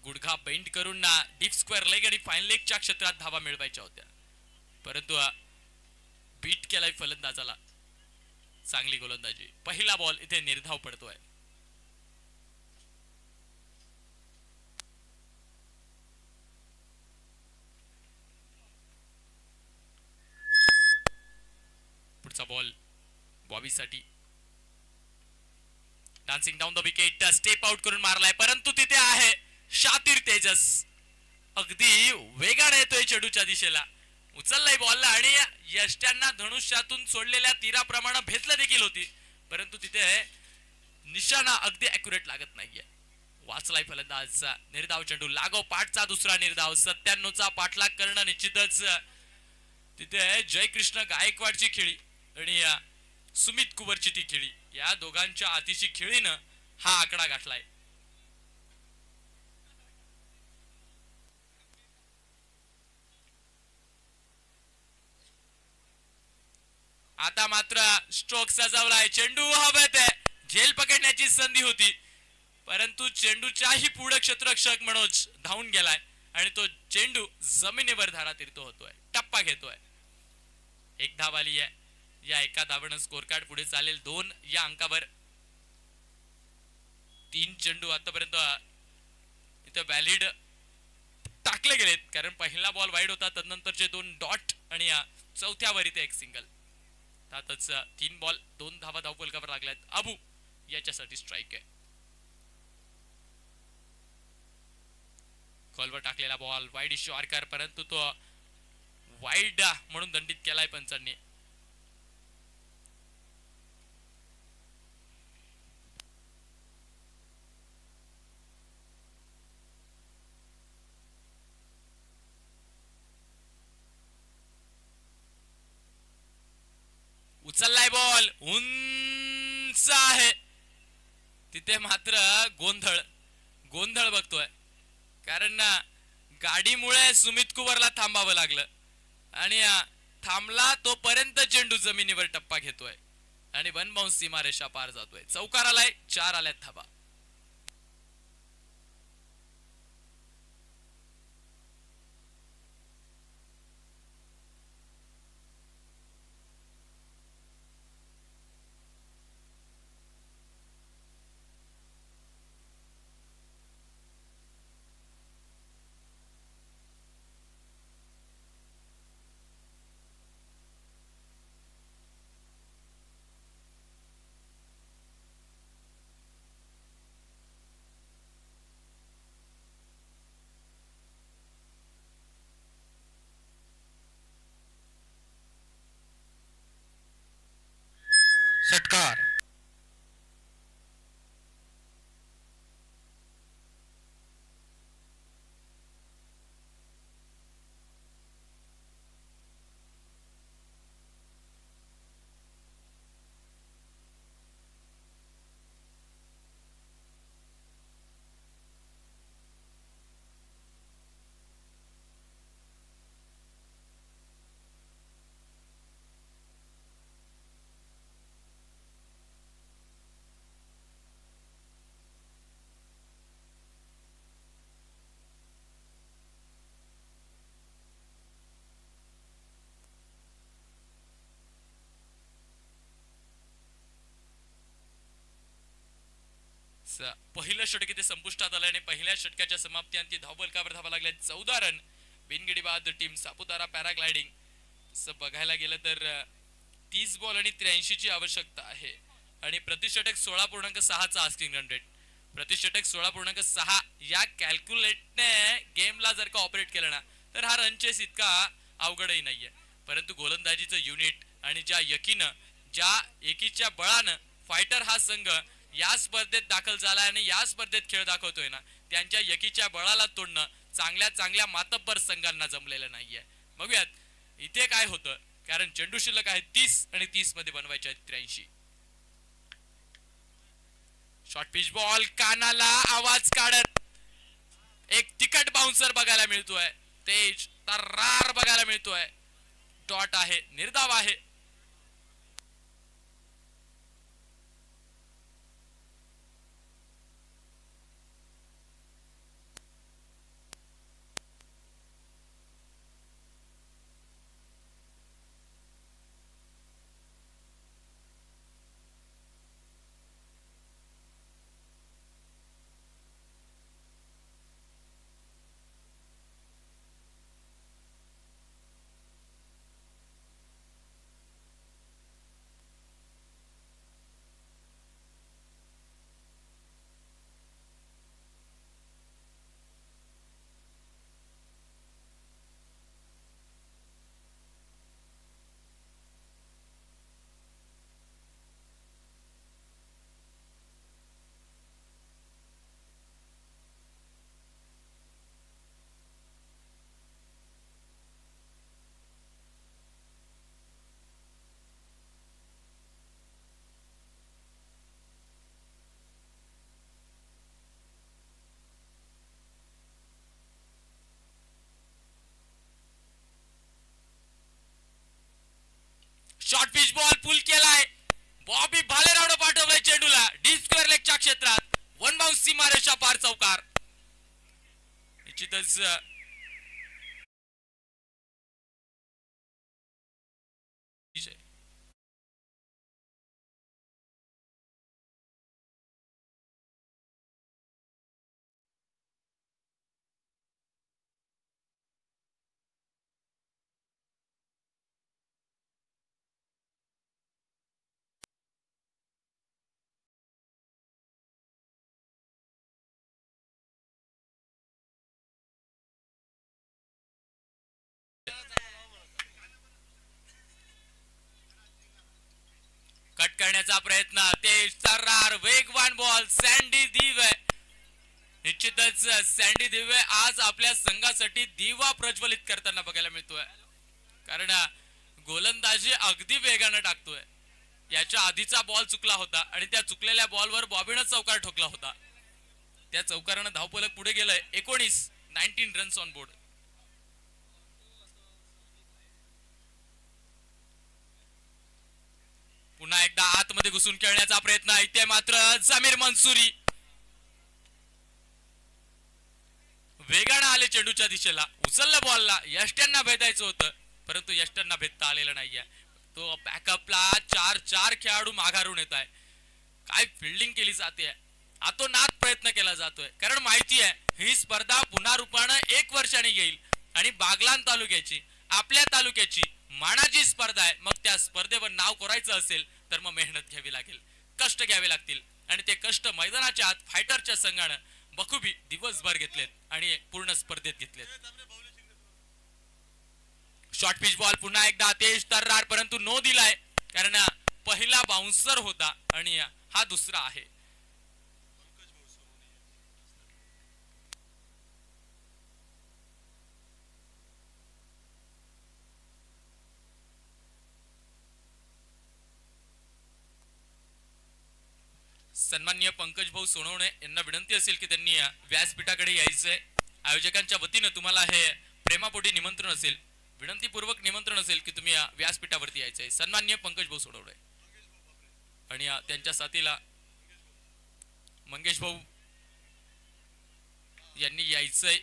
गुडघा बेंड करून डीप स्क्वेअर लेग आणि फाईन लेगच्या क्षेत्रात धावा मिळवायच्या होत्या, परंतु बीट केलाय फलंदाजाला. चांगली गोलंदाजी. पहिला बॉल इथे निर्धाव पडतोय. पुढचा बॉल बॉबीसाठी. Dancing down the wicket, step out करून मारलाय, परंतु तिथे आहे शातीर तेजस. अगदी वेगाने येतोय चेंडूच्या दिशेला. उचललाय बॉलला आणि यष्ट्यांना धनुष्यातून सोडलेल्या तीराप्रमाणे भेदला देखील होती, परंतु तिथे निशाणा अगदी अॅक्युरेट लागत नाहीये. वाचलाय फलंदाजचा. निर्धाव चेंडू लागो पाठचा दुसरा निर्धाव. 97 चा पाठलाग करणं निश्चितच. तिथे जयकृष्ण गायकवाडची खेळी आणि सुमित कुवरची ती खेळी, या दोघांच्या अतिशी खेळीनं हा आकडा गाठलाय. आता मात्र स्ट्रोक सजवलाय. चेंडू हवेत आहे. झेल पकडण्याची संधी होती, परंतु चेंडूच्याही पुढे क्षेत्ररक्षक मनोज धावून गेलाय आणि तो चेंडू जमिनीवर धारा तीर्थो होतोय, टप्पा घेतोय. एक धाव आली आहे. या एका धावानं स्कोर कार्ड पुढे चालेल 2 या अंकावर. 3 चेंडू आतापर्यंत इथे व्हॅलिड टाकले गेलेत, कारण पहिला बॉल वाईड होता, तदनंतरचे 2 डॉट आणि या चौथ्यावर इथे एक सिंगल. त्यातच 3 बॉल 2 धावा धावफलकावर लागल्यात. अबू याच्यासाठी स्ट्राइक आहे. कॉलवर टाकलेला बॉल वाईड इश्यू आरकार, परंतु तो वाईड म्हणून दंडित केलाय पंचांनी. उचललाय बॉल, उंच आहे तिथे, मात्र गोंधळ गोंधळ बघतोय, कारण गाडीमुळे सुमित कुवरला थांबावं लागलं आणि थांबला तोपर्यंत चेंडू जमिनीवर टप्पा घेतोय आणि 1 बाउन्स सीमारेषा पार जातोय. चौकार आलाय, 4 आल्यात धाबा. षटकार. पहिलं षटक इथे संपुष्टात आलं आणि पहिल्या षटकाच्या समाप्तीअंती धावफलकावर धावा लागल्या 14 रन. बिनगडी बाद टीम सापुतारा पॅराग्लायडिंग. तसं बघायला गेलं तर 30 बॉल आणि 83 ची आवश्यकता आहे आणि प्रतिषटक 16.6 चा आस्किंग रन रेट. प्रतिषटक 16.6 या कॅल्क्युलेटने गेमला जर का ऑपरेट केलं ना तर हा रन चेस इतका अवघडही नाहीये, परंतु गोलंदाजीचं युनिट आणि ज्या यकीनं, ज्या एकीच्या बळानं फायटर हा संघ या स्पर्धेत दाखल झाला आणि या स्पर्धेत खेळ दाखवतोय ना, त्यांच्या यकीच्या बळाला तोडणं चांगल्या चांगल्या मातब्बर संघांना जमलेलं नाहीये. बघूयात इथे काय होतं, कारण चेंडू शिल्लक आहे 30 आणि 30 मध्ये बनवायचे आहेत 83. शॉर्ट पिच बॉल, कानाला आवाज काढत एक तिकट बाउन्सर बघायला मिळतोय, तेज तर्रार बघायला मिळतोय. डॉट आहे, निर्धाव आहे. शॉर्ट पिच बॉल पुल केलाय, बॉबी भालेरावनं पाठवलाय चेंडूला डी स्क्वेअर लेगच्या क्षेत्रात. वन बाउंस सीमारेषा पार चौकार. निश्चितच कट करण्याचा प्रयत्न, ते सर्रार वेगवान बॉल सँडी दिवे. निश्चितच सँडी दिवे आज आपल्या संघासाठी दिवा प्रज्वलित करताना बघायला मिळतोय. कारण गोलंदाजी अगदी वेगाने टाकतोय. याच्या आधीचा बॉल चुकला होता आणि त्या चुकलेल्या बॉलवर बॉबीनं चौकार ठोकला होता. त्या चौकारानं धावफलक पुढे गेलंय. 19 रन्स ऑन बोर्ड. पुन्हा एकदा आतमध्ये घुसून खेळण्याचा प्रयत्न. इथे मात्र जमीर मंसूरी वेगानं आले चेंडूच्या दिशेला. उचललं बॉलला. यष्ट्यांना भेदायचं होतं परंतु यष्ट्यांना भेदता आलेलं नाहीये. तो बॅकअपला 4 खेळाडू माघारून येत आहे. काय फिल्डिंग केली जाते. आतोनात प्रयत्न केला जातोय. कारण माहिती आहे ही स्पर्धा पुन्हा रूपानं 1 वर्षाने येईल आणि बागलाण तालुक्याची, आपल्या तालुक्याची मानाची स्पर्धा आहे. मग त्या स्पर्धेवर नाव कोरायचं असेल तर मग मेहनत घ्यावी लागेल, कष्ट घ्यावे लागतील आणि ते कष्ट मैदानाच्या आत फायटरच्या संघानं बखुबी दिवसभर घेतलेत आणि पूर्ण स्पर्धेत घेतलेत. शॉर्ट पिच बॉल पुन्हा एकदा तेज तर्रार परंतु नो दिलाय कारण पहिला बाउन्सर होता आणि हा दुसरा आहे. सन्माननीय पंकज भाऊ सोनवणे यांना विनंती असेल की त्यांनी व्यासपीठाकडे यायचंय. आयोजकांच्या वतीने तुम्हाला हे प्रेमापोटी निमंत्रण असेल, विनंतीपूर्वक निमंत्रण असेल की तुम्ही व्यासपीठावरती यायचंय. सन्माननीय पंकज भाऊ सोनवणे आणि त्यांच्या साथीला मंगेश भाऊ यांनी यायचंय.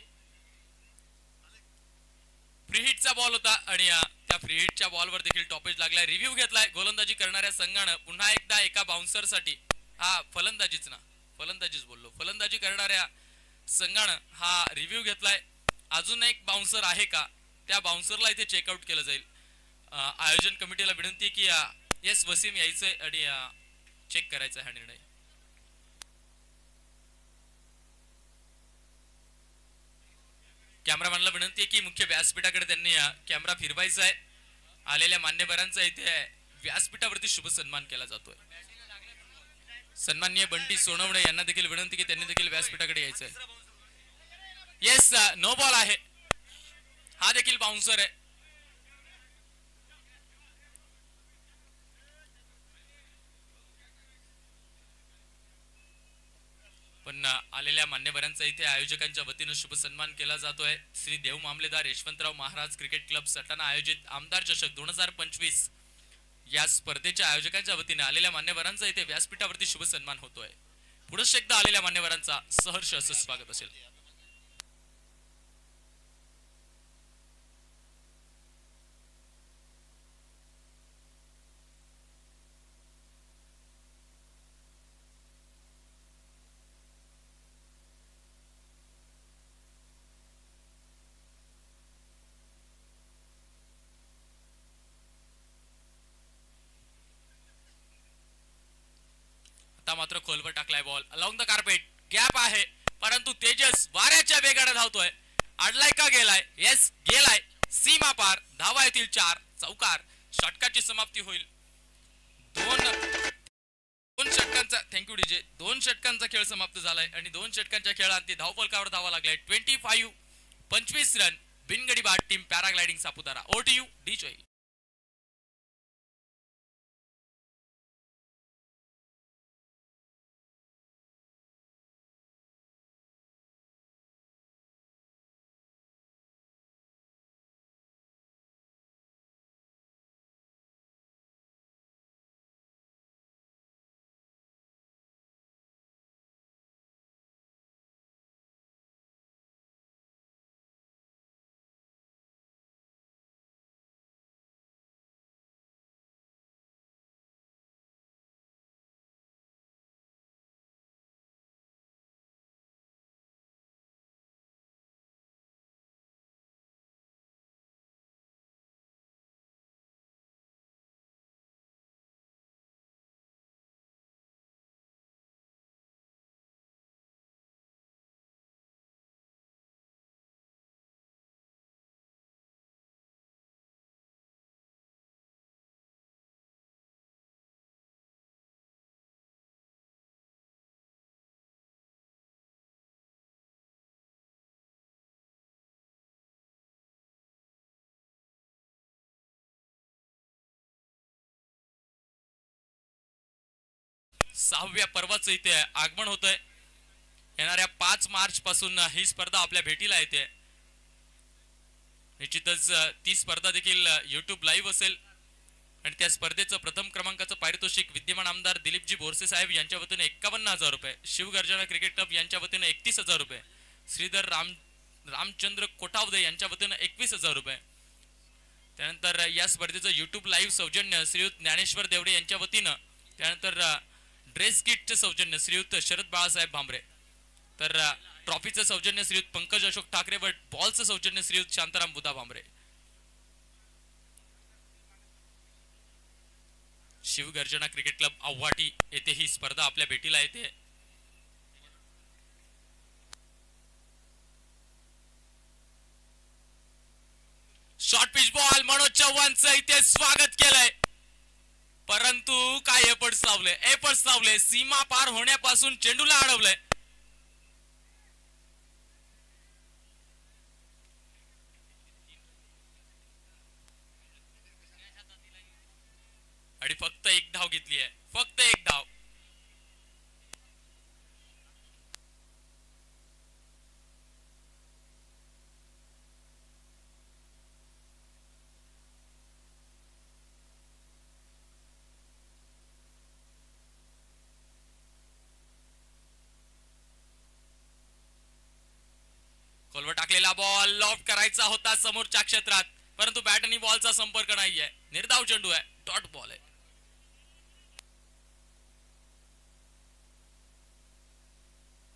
फ्रीहिटचा बॉल होता आणि त्या फ्रीहिटच्या बॉलवर देखील टॉपेज लागलाय. रिव्ह्यू घेतलाय गोलंदाजी करणाऱ्या संघानं. पुन्हा एकदा एका बाउन्सर साठी, हा फलंदाजीच ना, फलंदाजीच बोललो, फलंदाजी करणाऱ्या संघानं हा रिव्ह्यू घेतलाय. अजून एक बाउन्सर आहे का, त्या बाउन्सरला इथे चेकआउट केलं जाईल. आयोजन कमिटीला विनंती की एस वसीम यायचंय आणि चेक करायचा हा निर्णय. कॅमेरामॅनला विनंती आहे की मुख्य व्यासपीठाकडे त्यांनी कॅमेरा फिरवायचा आहे. आलेल्या मान्यवरांचा इथे व्यासपीठावरती शुभ सन्मान केला जातोय. सन्माननीय बंटी सोनवणे यांना देखील विनंती की त्यांनी देखील व्यासपीठाकडे यायचंय. येस, नो बॉल आहे. हा देखील बाउन्सर आहे. पण आलेल्या मान्यवरांचा इथे आयोजकांच्या वतीने शुभ सन्मान केला जातोय. श्री देव मामलेदार यशवंतराव महाराज क्रिकेट क्लब सटाणा आयोजित आमदार चषक 2025 या स्पर्धेच्या आयोजकांच्या वतीने आलेल्या मान्यवरांचा इथे व्यासपीठावरती शुभ सन्मान होतोय. पुढे एकदा आलेल्या मान्यवरांचा सहर्ष असं स्वागत असेल. मात्र खोलवर टाकलाय ball along the carpet. Gap आहे परंतु तेजस वाऱ्याच्या वेगाने धावतोय. अडलाय का गेलाय? येस, गेलाय. सीमा पार. धावा येतील 4. चौकार. षटकाची समाप्ती होईल. दोन षटकांचा, थँक्यू डीजे, 2 षटकांचा खेळ समाप्त झालाय आणि 2 षटकांच्या खेळांती धावफलकावर धावा लागलाय. 25 रन. बिनगडी बाद टीम पॅराग्लायडिंग सापुतारा. ओटीयू डीजे. 6व्या पर्वाचं इथे आगमन होतंय. येणाऱ्या 5 मार्च पासून ही स्पर्धा आपल्या भेटीला येते. निश्चितच ती स्पर्धा देखील YouTube लाईव्ह असेल आणि त्या स्पर्धेचं प्रथम क्रमांकाचं पारितोषिक विद्यमान आमदार दिलीपजी बोरसे साहेब यांच्या वतीने 51,000 रुपये, शिवगर्जना क्रिकेट क्लब यांच्या वतीने 31,000 रुपये, श्रीधर रामचंद्र कोटावदे यांच्या वतीने 21,000 रुपये. त्यानंतर या स्पर्धेचं YouTube लाईव्ह सौजन्य श्रीयुत ज्ञानेश्वर देवडे यांच्या वतीनं, त्यानंतर ड्रेस किटचे सौजन्य श्रीयुत शरद बाळासाहेब भांबरे, तर ट्रॉफीचं सौजन्य श्रीयुत पंकज अशोक ठाकरे व बॉलचं सौजन्य श्रीयुत शांताराम बुधा भांबरे. शिवगर्जना क्रिकेट क्लब आव्हाटी येथे ही स्पर्धा आपल्या भेटीला येते. शॉर्ट पिच बॉल मनोज चव्हाणचं इथे स्वागत केलंय, परंतु काय पडसावले सीमा पार होण्यापासून चेंडूला अडवलंय. आणि फक्त एक धाव घेतली आहे, फक्त एक धाव. कोलवर टाकलेला बॉल लॉफ्ट करायचा होता समोरच्या क्षेत्रात, परंतु बॅट आणि बॉलचा संपर्क नाहीये. निर्धाव चेंडू आहे, डॉट बॉल आहे.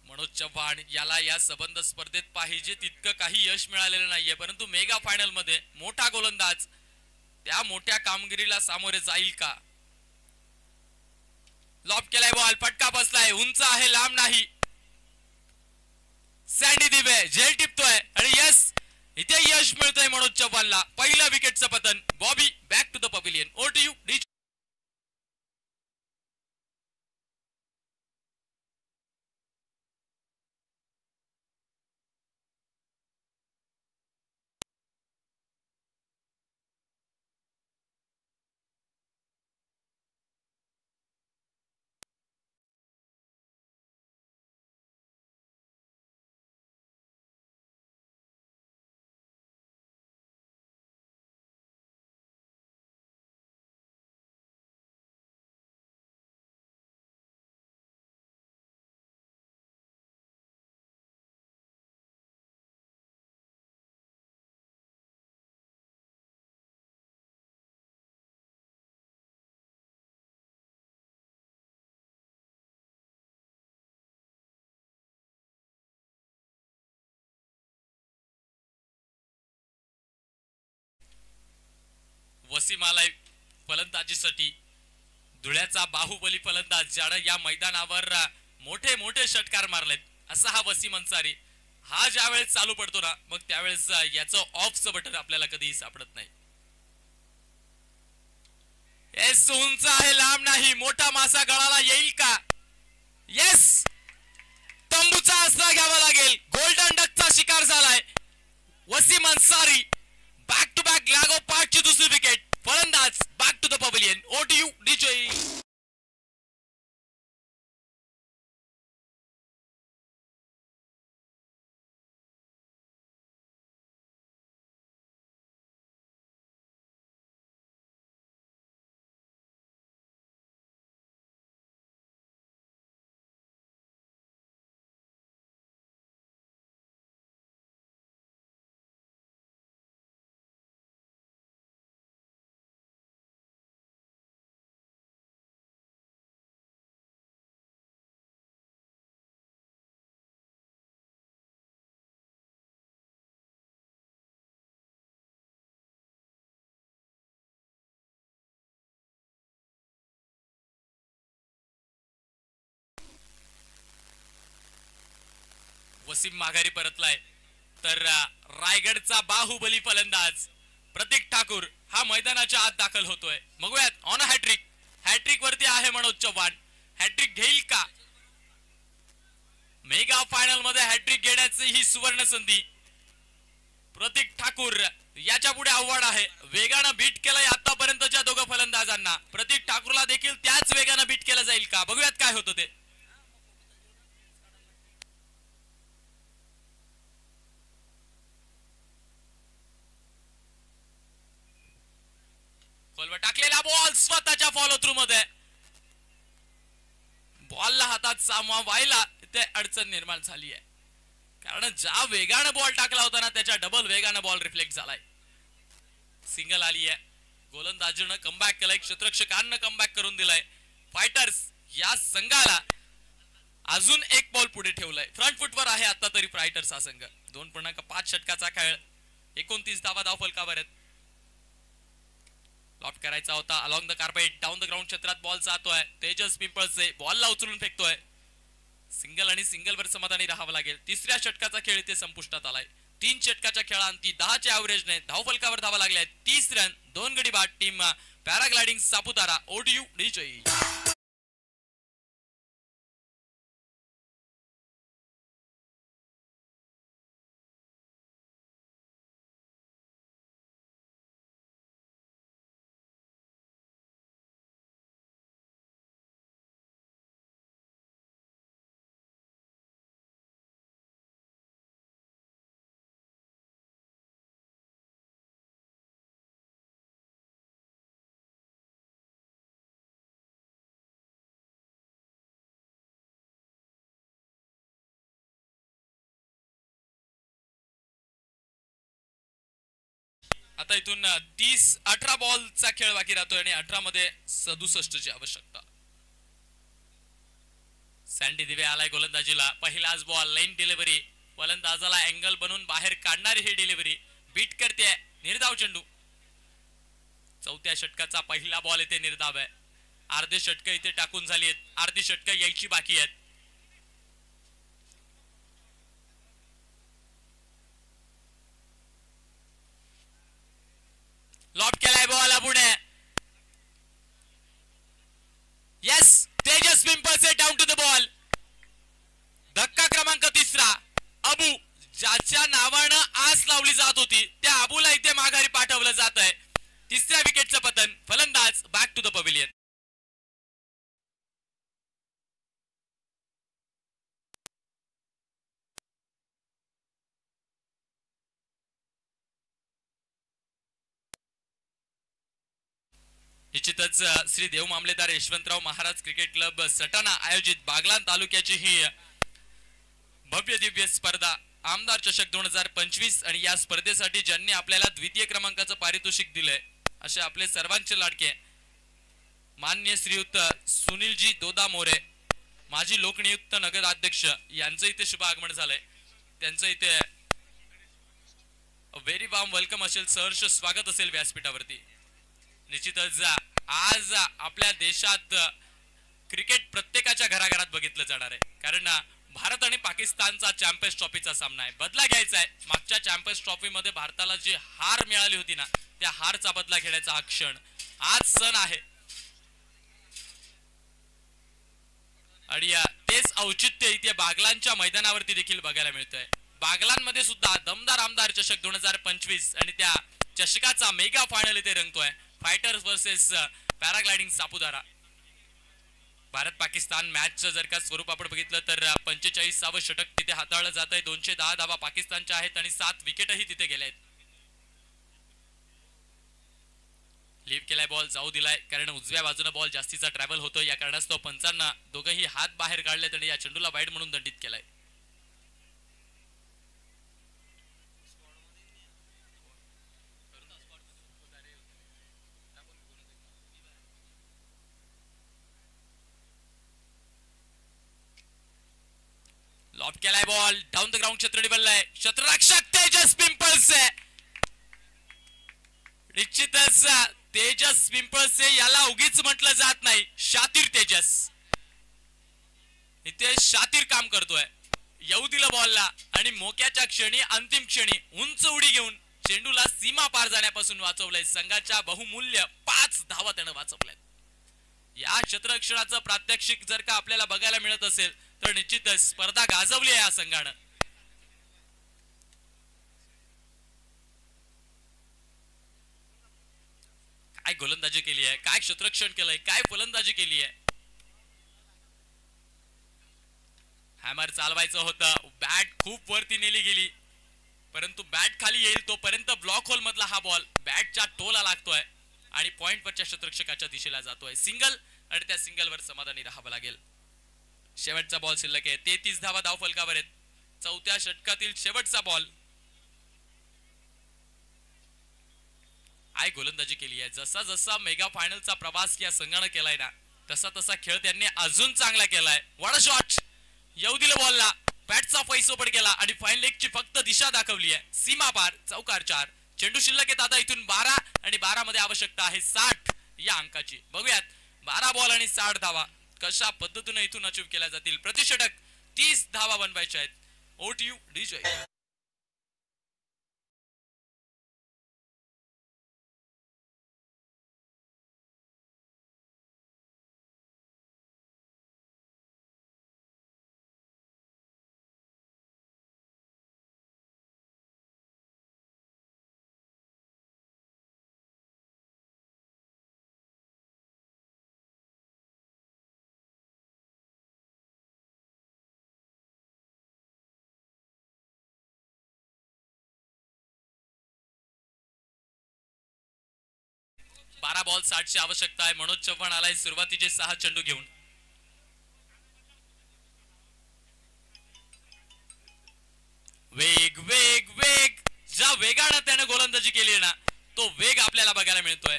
मनोज चव्हाण याला या संबंध स्पर्धेत पाहिजे तितकं काही यश मिळालेलं नाहीये, परंतु मेगा फायनल मध्ये मोठा गोलंदाज त्या मोठ्या कामगिरीला सामोरे जाईल का? लॉब केलाय बॉल, फटका बसलाय, उंच आहे लांब नाही. सँडी दिवे झेल टिपतोय आणि यस इथे यश मिळतोय मनोज चव्हाणला. पहिलं विकेटचं पतन. Bobby back to the pavilion. Over to you. Wasim आलाय फलंदाजीसाठी. धुळ्याचा बाहुबली फलंदाज ज्याने या मैदानावर मोठे मोठे षटकार मारलेत असा हा वसीम अन्सारी. हा ज्या वेळेस चालू पडतो ना मग त्यावेळेस याचं ऑफचं बटन आपल्याला कधीही सापडत नाही. येस उंच आहे लांब नाही. मोठा मासा गळाला येईल का? येस तंबूचा आसरा घ्यावा लागेल. गोल्डन डकचा शिकार झालाय Wasim Ansari. Back to back लागो पाठची दुसरी विकेट. फलंदाज back to the pavilion. Over to you DJ. Wasim माघारी परतलाय तर रायगडचा बाहुबली फलंदाज प्रतीक ठाकूर हा मैदानाच्या आत दाखल होतोय. बघूयात ऑन अ हॅट्रिक. हॅट्रिक वरती आहे मनोज चव्हाण. हॅट्रिक घेईल का? मेगा फायनल मध्ये हॅट्रिक घेण्याची ही सुवर्ण संधी. प्रतीक ठाकूर याच्या पुढे आव्हान आहे. वेगानं बीट केलंय आतापर्यंतच्या दोघं फलंदाजांना. प्रतीक ठाकूरला देखील त्याच वेगानं बीट केलं जाईल का? बघूयात काय होतं ते. खोलवर टाकलेला बॉल स्वतःच्या फॉलो थ्रू मध्ये, बॉलला हातात सामवा व्हायला ते अडचण निर्माण झाली आहे, कारण ज्या वेगाने बॉल टाकला होता ना त्याच्या डबल वेगाने बॉल रिफ्लेक्ट झालाय. सिंगल आली आहे, गोलंदाजीनं कमबॅक केलाय, क्षेत्ररक्षकांना कमबॅक करून दिलाय. फायटर्स या संघाला अजून एक बॉल पुढे ठेवलाय. फ्रंट फुटवर आहे आता तरी फायटर्स हा संघ. 2.5 षटकाचा खेळ, 29 धावा धावफलकावर आहेत. लॉफ्ट करायचा होता along the carpet, down the ground क्षेत्रात बॉल जातोय. तेजस पिंपळसे बॉलला उचलून फेकतोय. सिंगल आणि सिंगल वर समाधानी राहावं लागेल. तिसऱ्या षटकाचा खेळ इथे संपुष्टात आलाय. 3 षटकाच्या खेळांती 10च्या ॲव्हरेजने धावफलकावर धावा लागल्या. 30 रन 2 गडी बाद. टीम पॅराग्लायडिंग सापुतारा ओडीयू विजयी. आता इथून 18 बॉलचा खेळ बाकी राहतोय आणि 18 मध्ये 67 ची आवश्यकता. सँडी दिवे आलाय गोलंदाजीला. पहिलाच बॉल लाईन डिलिव्हरी, फलंदाजाला अँगल बनवून बाहेर काढणारी ही डिलिव्हरी बीट करते. निर्धाव चेंडू. चौथ्या षटकाचा पहिला बॉल इथे निर्धाव आहे. अर्धे षटक इथे टाकून झाली आहेत, अर्धी षटक यायची बाकी आहेत. लॉब केलाय बॉल पुढे. Yes, Tejas Pimpalse down to the ball. धक्का क्रमांक 3. अबू, ज्याच्या नावानं आस लावली जात होती त्या अबूला इथे माघारी पाठवलं जात आहे. 3ऱ्या विकेटचं पतन. फलंदाज बॅक टू द पवेलियन. निश्चितच श्री देव मामलेदार यशवंतराव महाराज क्रिकेट क्लब सटाणा आयोजित बागलाण तालुक्याची ही भव्य दिव्य स्पर्धा आमदार चषक 2025 आणि या स्पर्धेसाठी ज्यांनी आपल्याला द्वितीय क्रमांकाचं पारितोषिक दिलंय असे आपले सर्वांचे लाडके माननीय श्रीयुत सुनीलजी दोदा मोरे, माजी लोकनियुक्त नगराध्यक्ष, यांचं इथे शुभ आगमन झालंय. त्यांचं इथे व्हेरी वार्म वेलकम असेल, सहर्ष स्वागत असेल व्यासपीठावरती. निश्चितच आज आपल्या देशात क्रिकेट प्रत्येकाच्या घराघरात बघितलं जाणार आहे, कारण भारत आणि पाकिस्तानचा चॅम्पियन्स ट्रॉफीचा सामना आहे. बदला घ्यायचा आहे. मागच्या चॅम्पियन्स ट्रॉफी मध्ये भारताला जी हार मिळाली होती ना, त्या हारचा बदला घेण्याचा हा क्षण, आज सण आहे. आणि तेच औचित्य इथे बागलांच्या मैदानावरती देखील बघायला मिळतंय. बागलांमध्ये सुद्धा दमदार आमदार चषक 2025 आणि त्या चषकाचा मेगा फायनल इथे रंगतोय. Fighters versus paragliding Saputara. Bharat Pakistan मॅचचं जर का स्वरूप आपण बघितलं तर 45वे षटक तिथे हाताळलं जात आहे. 210 धावा पाकिस्तानच्या आहेत आणि 7 विकेटही तिथे गेल्या आहेत. लीव्ह केलाय बॉल, जाऊ दिलाय, कारण उजव्या बाजूने बॉल जास्तीचा ट्रॅव्हल होतो. या कारणास्तव पंचांना दोघंही हात बाहेर काढलेत आणि या चेंडूला वाईड म्हणून दंडित केलाय. लॉब केलाय बॉल, डाऊन द ग्राउंड क्षेत्र निवडलाय. क्षेत्ररक्षक तेजस पिंपळसे. निश्चितच तेजस पिंपळसे याला उगीच म्हटलं जात नाही, शातीर तेजस. इथे शातीर काम करतोय. येऊ दिलं बॉलला आणि मोक्याच्या क्षणी, अंतिम क्षणी उंच उडी घेऊन चेंडूला सीमा पार जाण्यापासून वाचवलंय. संघाच्या बहुमूल्य 5 धावा त्यानं वाचवल्यात. या क्षेत्ररक्षणाचं प्रात्यक्षिक जर का आपल्याला बघायला मिळत असेल तर निश्चितच स्पर्धा गाजवली आहे या संघानं. काय गोलंदाजी केली आहे, काय क्षेत्ररक्षण केलंय, काय फलंदाजी केली आहे. हॅमर चालवायचं होतं, बॅट खूप वरती नेली गेली, परंतु बॅट खाली येईल तोपर्यंत ब्लॉक होल मधला हा बॉल बॅटच्या टोला लागतोय आणि पॉइंटवरच्या क्षेत्ररक्षकाच्या दिशेला जातोय. सिंगल, आणि त्या सिंगलवर समाधानी राहावं लागेल. शेवटचा बॉल शिल्लक आहे. 33 धावा धाव फलकावर आहेत. चौथ्या षटकातील शेवटचा बॉल. गोलंदाजी केली आहे. जसा जसा मेगा फायनलचा प्रवास या संघाने केलाय ना, तसा तसा खेळ त्यांनी अजून चांगला केलाय. व्हॉट अ शॉट, येऊ दिलं बॉलला, बॅटचा फैसोपट केला आणि फाईन लेगची फक्त दिशा दाखवली आहे. सीमा पार, चौकार 4. चेंडू शिल्लक आहेत आता इथून 12 आणि 12 मध्ये आवश्यकता आहे 60 या अंकाची. बघूयात 12 बॉल आणि 60 धावा कशा पद्धतीने इथून अचीव केल्या जातील. प्रतिषटक 30 धावा बनवायच्या आहेत. ओटीयू डीजे. 12 बॉल 60 ची आवश्यकता आहे. मनोज चव्हाण आलाय सुरुवातीचे 6 चेंडू घेऊन. वेग वेग वेग, ज्या वेगाने त्याने गोलंदाजी केली ना, तो वेग आपल्याला बघायला मिळतोय.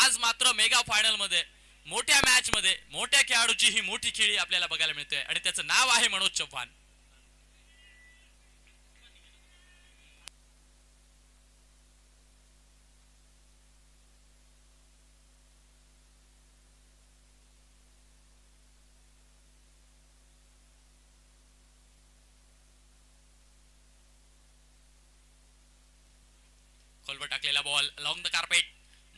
आज मात्र मेगा फायनल मध्ये, मोठ्या मॅच मध्ये, मोठ्या खेळाडूची ही मोठी खेळी आपल्याला बघायला मिळतोय आणि त्याचं नाव आहे मनोज चव्हाण. खोलवर टाकलेला बॉल लॉंग द कार्पेट,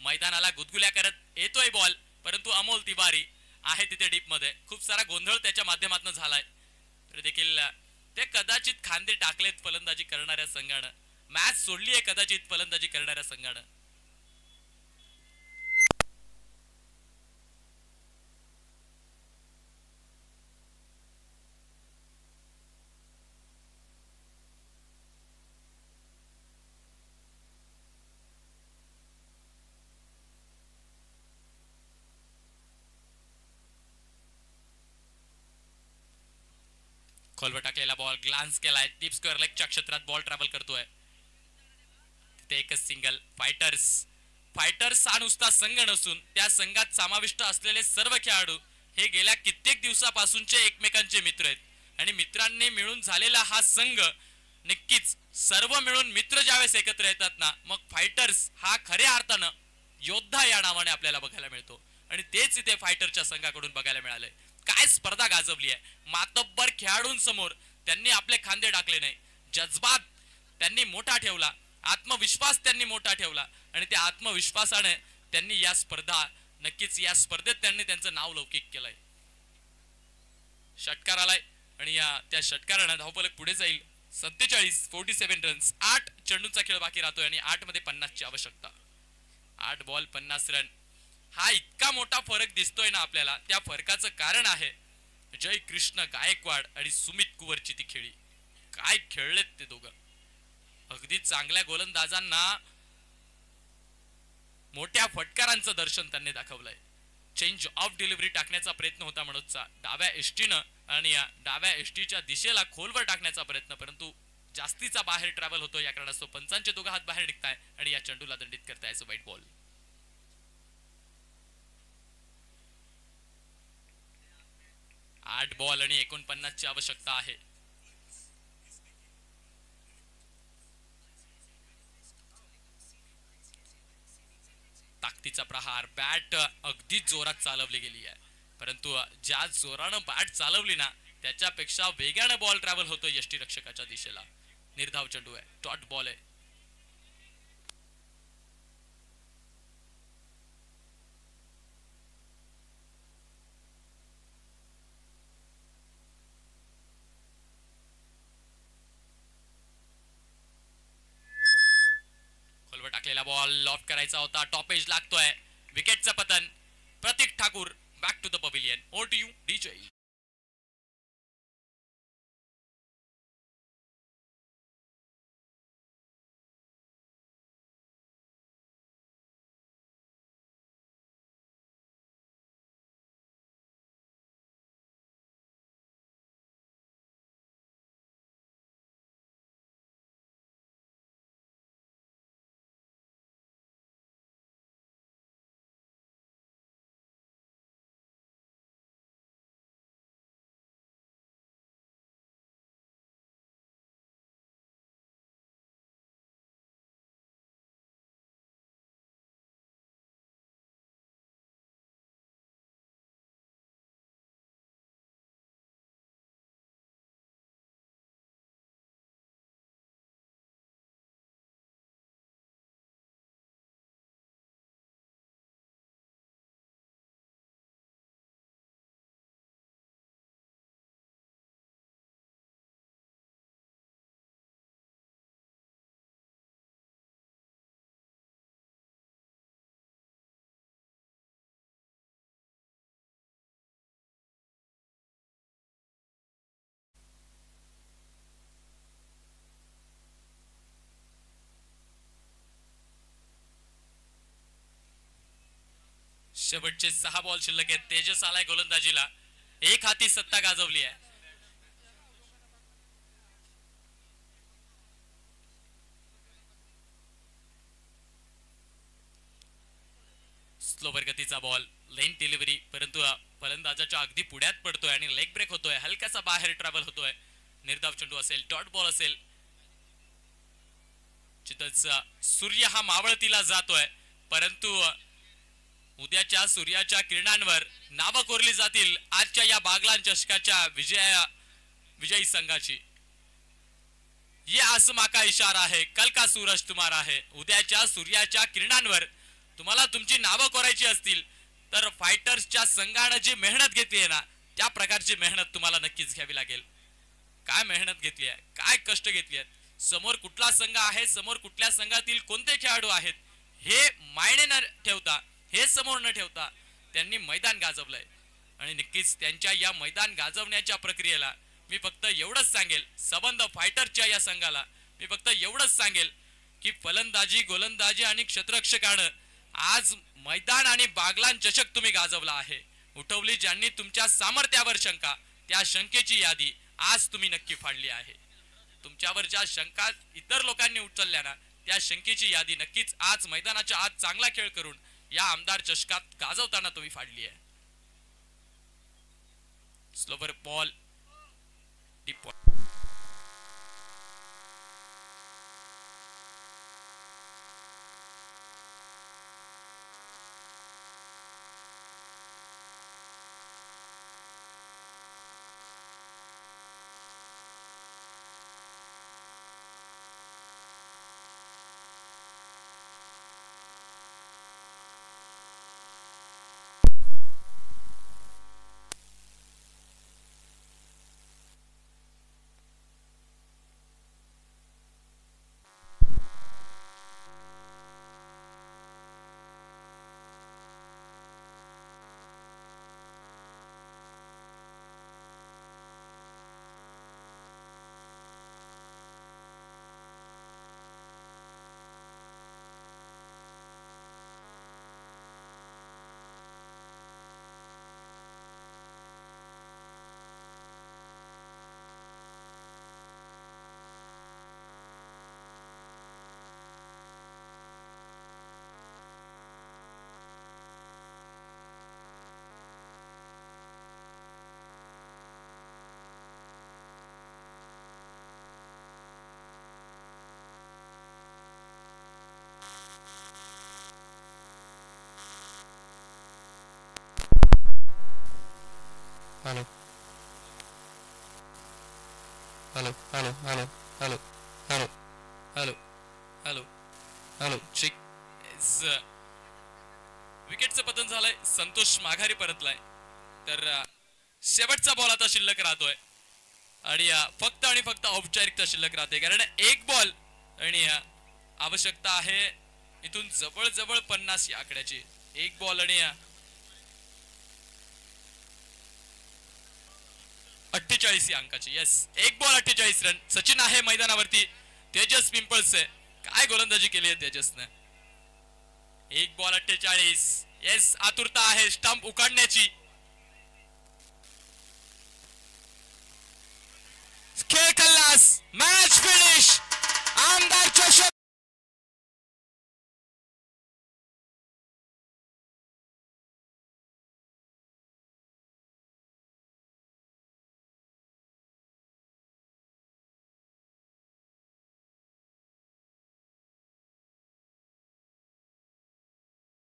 मैदानाला गुदगुल्या करत येतोय बॉल, परंतु अमोल तिवारी आहे तिथे डीप मध्ये. खूप सारा गोंधळ त्याच्या माध्यमातून झालाय. तर देखील ते कदाचित खांदे टाकलेत फलंदाजी करणाऱ्या संघानं, मॅच सोडली आहे कदाचित फलंदाजी करणाऱ्या संघानं. खोलवर टाकलेला बॉल ग्लान्स केलाय, डीप स्क्वेअर लेगच्या क्षेत्रात बॉल ट्रॅव्हल करतोय. तिथे एकच सिंगल. फायटर्स हा नुसता संघ नसून त्या संघात समाविष्ट असलेले सर्व खेळाडू हे गेल्या कित्येक दिवसापासूनचे एकमेकांचे मित्र आहेत आणि मित्रांनी मिळून झालेला हा संघ, नक्कीच सर्व मिळून मित्र ज्यावेळेस एकत्र येतात ना, मग फायटर्स हा खऱ्या अर्थानं योद्धा या नावाने आपल्याला बघायला मिळतो आणि तेच इथे फायटरच्या संघाकडून बघायला मिळालंय. काय स्पर्धा गाजवली आहे. मातब्बर खेळाडूंसमोर त्यांनी आपले खांदे टाकले नाही. जज्बात त्यांनी मोठा ठेवला, आत्मविश्वास त्यांनी मोठा ठेवला आणि त्या आत्मविश्वासाने त्यांनी या स्पर्धा, नक्कीच या स्पर्धेत त्यांनी त्यांचं नाव लौकिक केलंय. षटकार आलाय आणि या त्या षटकाराने धावफलक पुढे जाईल. 47 रन्स. 8 चेंडूंचा खेळ बाकी राहतोय आणि 8 मध्ये 50 ची आवश्यकता. 8 बॉल 50 रन. हा इतका मोठा फरक दिसतोय ना आपल्याला, त्या फरकाचं कारण आहे जय कृष्ण गायकवाड आणि सुमित कुवरची ती खेळी. काय खेळलेत ते दोघं. अगदी चांगल्या गोलंदाजांना मोठ्या फटकारांचं दर्शन त्यांनी दाखवलंय. चेंज ऑफ डिलिव्हरी टाकण्याचा प्रयत्न होता मनोजचा डाव्या एसटीनं आणि या डाव्या एसटीच्या दिशेला खोलवर टाकण्याचा प्रयत्न, परंतु जास्तीचा बाहेर ट्रॅव्हल होतो. या कारणास्तव पंचांचे दोघं हात बाहेर निघताय आणि या चेंडूला दंडित करताय व्हाईट बॉल. 8 बॉल आणि 49 ची आवश्यकता आहे. ताकदीचा प्रहार. बॅट अगदी जोरात चालवली गेली आहे, परंतु ज्या जोरानं बॅट चालवली ना, त्याच्यापेक्षा वेगाने बॉल ट्रॅव्हल होतो यष्टी रक्षकाच्या दिशेला. निर्धाव चेंडू आहे, डॉट बॉल आहे. टाकलेला बॉल लॉफ्ट करायचा होता, टॉपेज लागतोय. विकेटचं पतन. Pratik Thakur back to the pavilion. Over to you DJ. शेवटचे 6 बॉल शिल्लक आहेत. तेजस आलाय गोलंदाजीला, एक हाती सत्ता गाजवली आहे. स्लोवर गतीचा बॉल, लेन डिलिव्हरी, परंतु फलंदाजाच्या अगदी पुढ्यात पडतोय आणि लेग ब्रेक होतोय, हलकासा बाहेर ट्रॅव्हल होतोय. निर्धाव चेंडू असेल, डॉट बॉल असेल. जिथंच सूर्य हा मावळतीला जातोय, परंतु उद्याच्या सूर्याच्या किरणांवर नावं कोरली जातील आजच्या या बागलान चषकाच्या विजयी संघाची. ये आसमा का इशारा है, कल का सूरज तुम्हारा है. उद्याच्या सूर्याच्या किरणांवर तुम्हाला तुमची नावं कोरायची असतील तर फायटर्सच्या संघाने जी मेहनत घेतली आहे ना, त्या प्रकारची मेहनत तुम्हाला नक्कीच घ्यावी लागेल. काय मेहनत घेतली आहे, काय कष्ट घेतली आहेत, समोर कुठला संघ आहे, समोर कुठल्या संघातील कोणते खेळाडू आहेत हे मायने न ठेवता, हे समोर न ठेवता त्यांनी मैदान गाजवलंय. आणि नक्कीच त्यांच्या या मैदान गाजवण्याच्या प्रक्रियेला मी फक्त एवढंच सांगेल, सबंध फायटरच्या या संघाला मी फक्त एवढंच सांगेल की फलंदाजी, गोलंदाजी आणि क्षेत्ररक्षकानं आज मैदान आणि बागलान चषक तुम्ही गाजवला आहे. उठवली ज्यांनी तुमच्या सामर्थ्यावर शंका, त्या शंकेची यादी आज तुम्ही नक्की फाडली आहे. तुमच्यावर ज्या शंका इतर लोकांनी उचलल्या ना, त्या शंकेची यादी नक्कीच आज मैदानाच्या आज चांगला खेळ करून या आमदार चषकात गाजवताना तुम्ही फाडली आहे. Slower ball, deep ball. Hello. Hello. Hello. Hello. Hello. Hello. Hello hello Hello. Check. विकेटचं पतन झालंय, संतोष माघारी परतलाय. तर शेवटचा बॉल आता शिल्लक राहतोय आणि फक्त आणि फक्त औपचारिकता शिल्लक राहते, कारण एक बॉल आणि आवश्यकता आहे इथून जवळजवळ 50 या आकड्याची. एक बॉल आणि 48 या अंकाची. यस, एक बॉल 48 रन. सचिन आहे मैदानावरती, तेजस पिंपळसे. काय गोलंदाजी केली आहे तेजसने. एक बॉल 48. येस, आतुरता आहे स्टंप उकाडण्याची.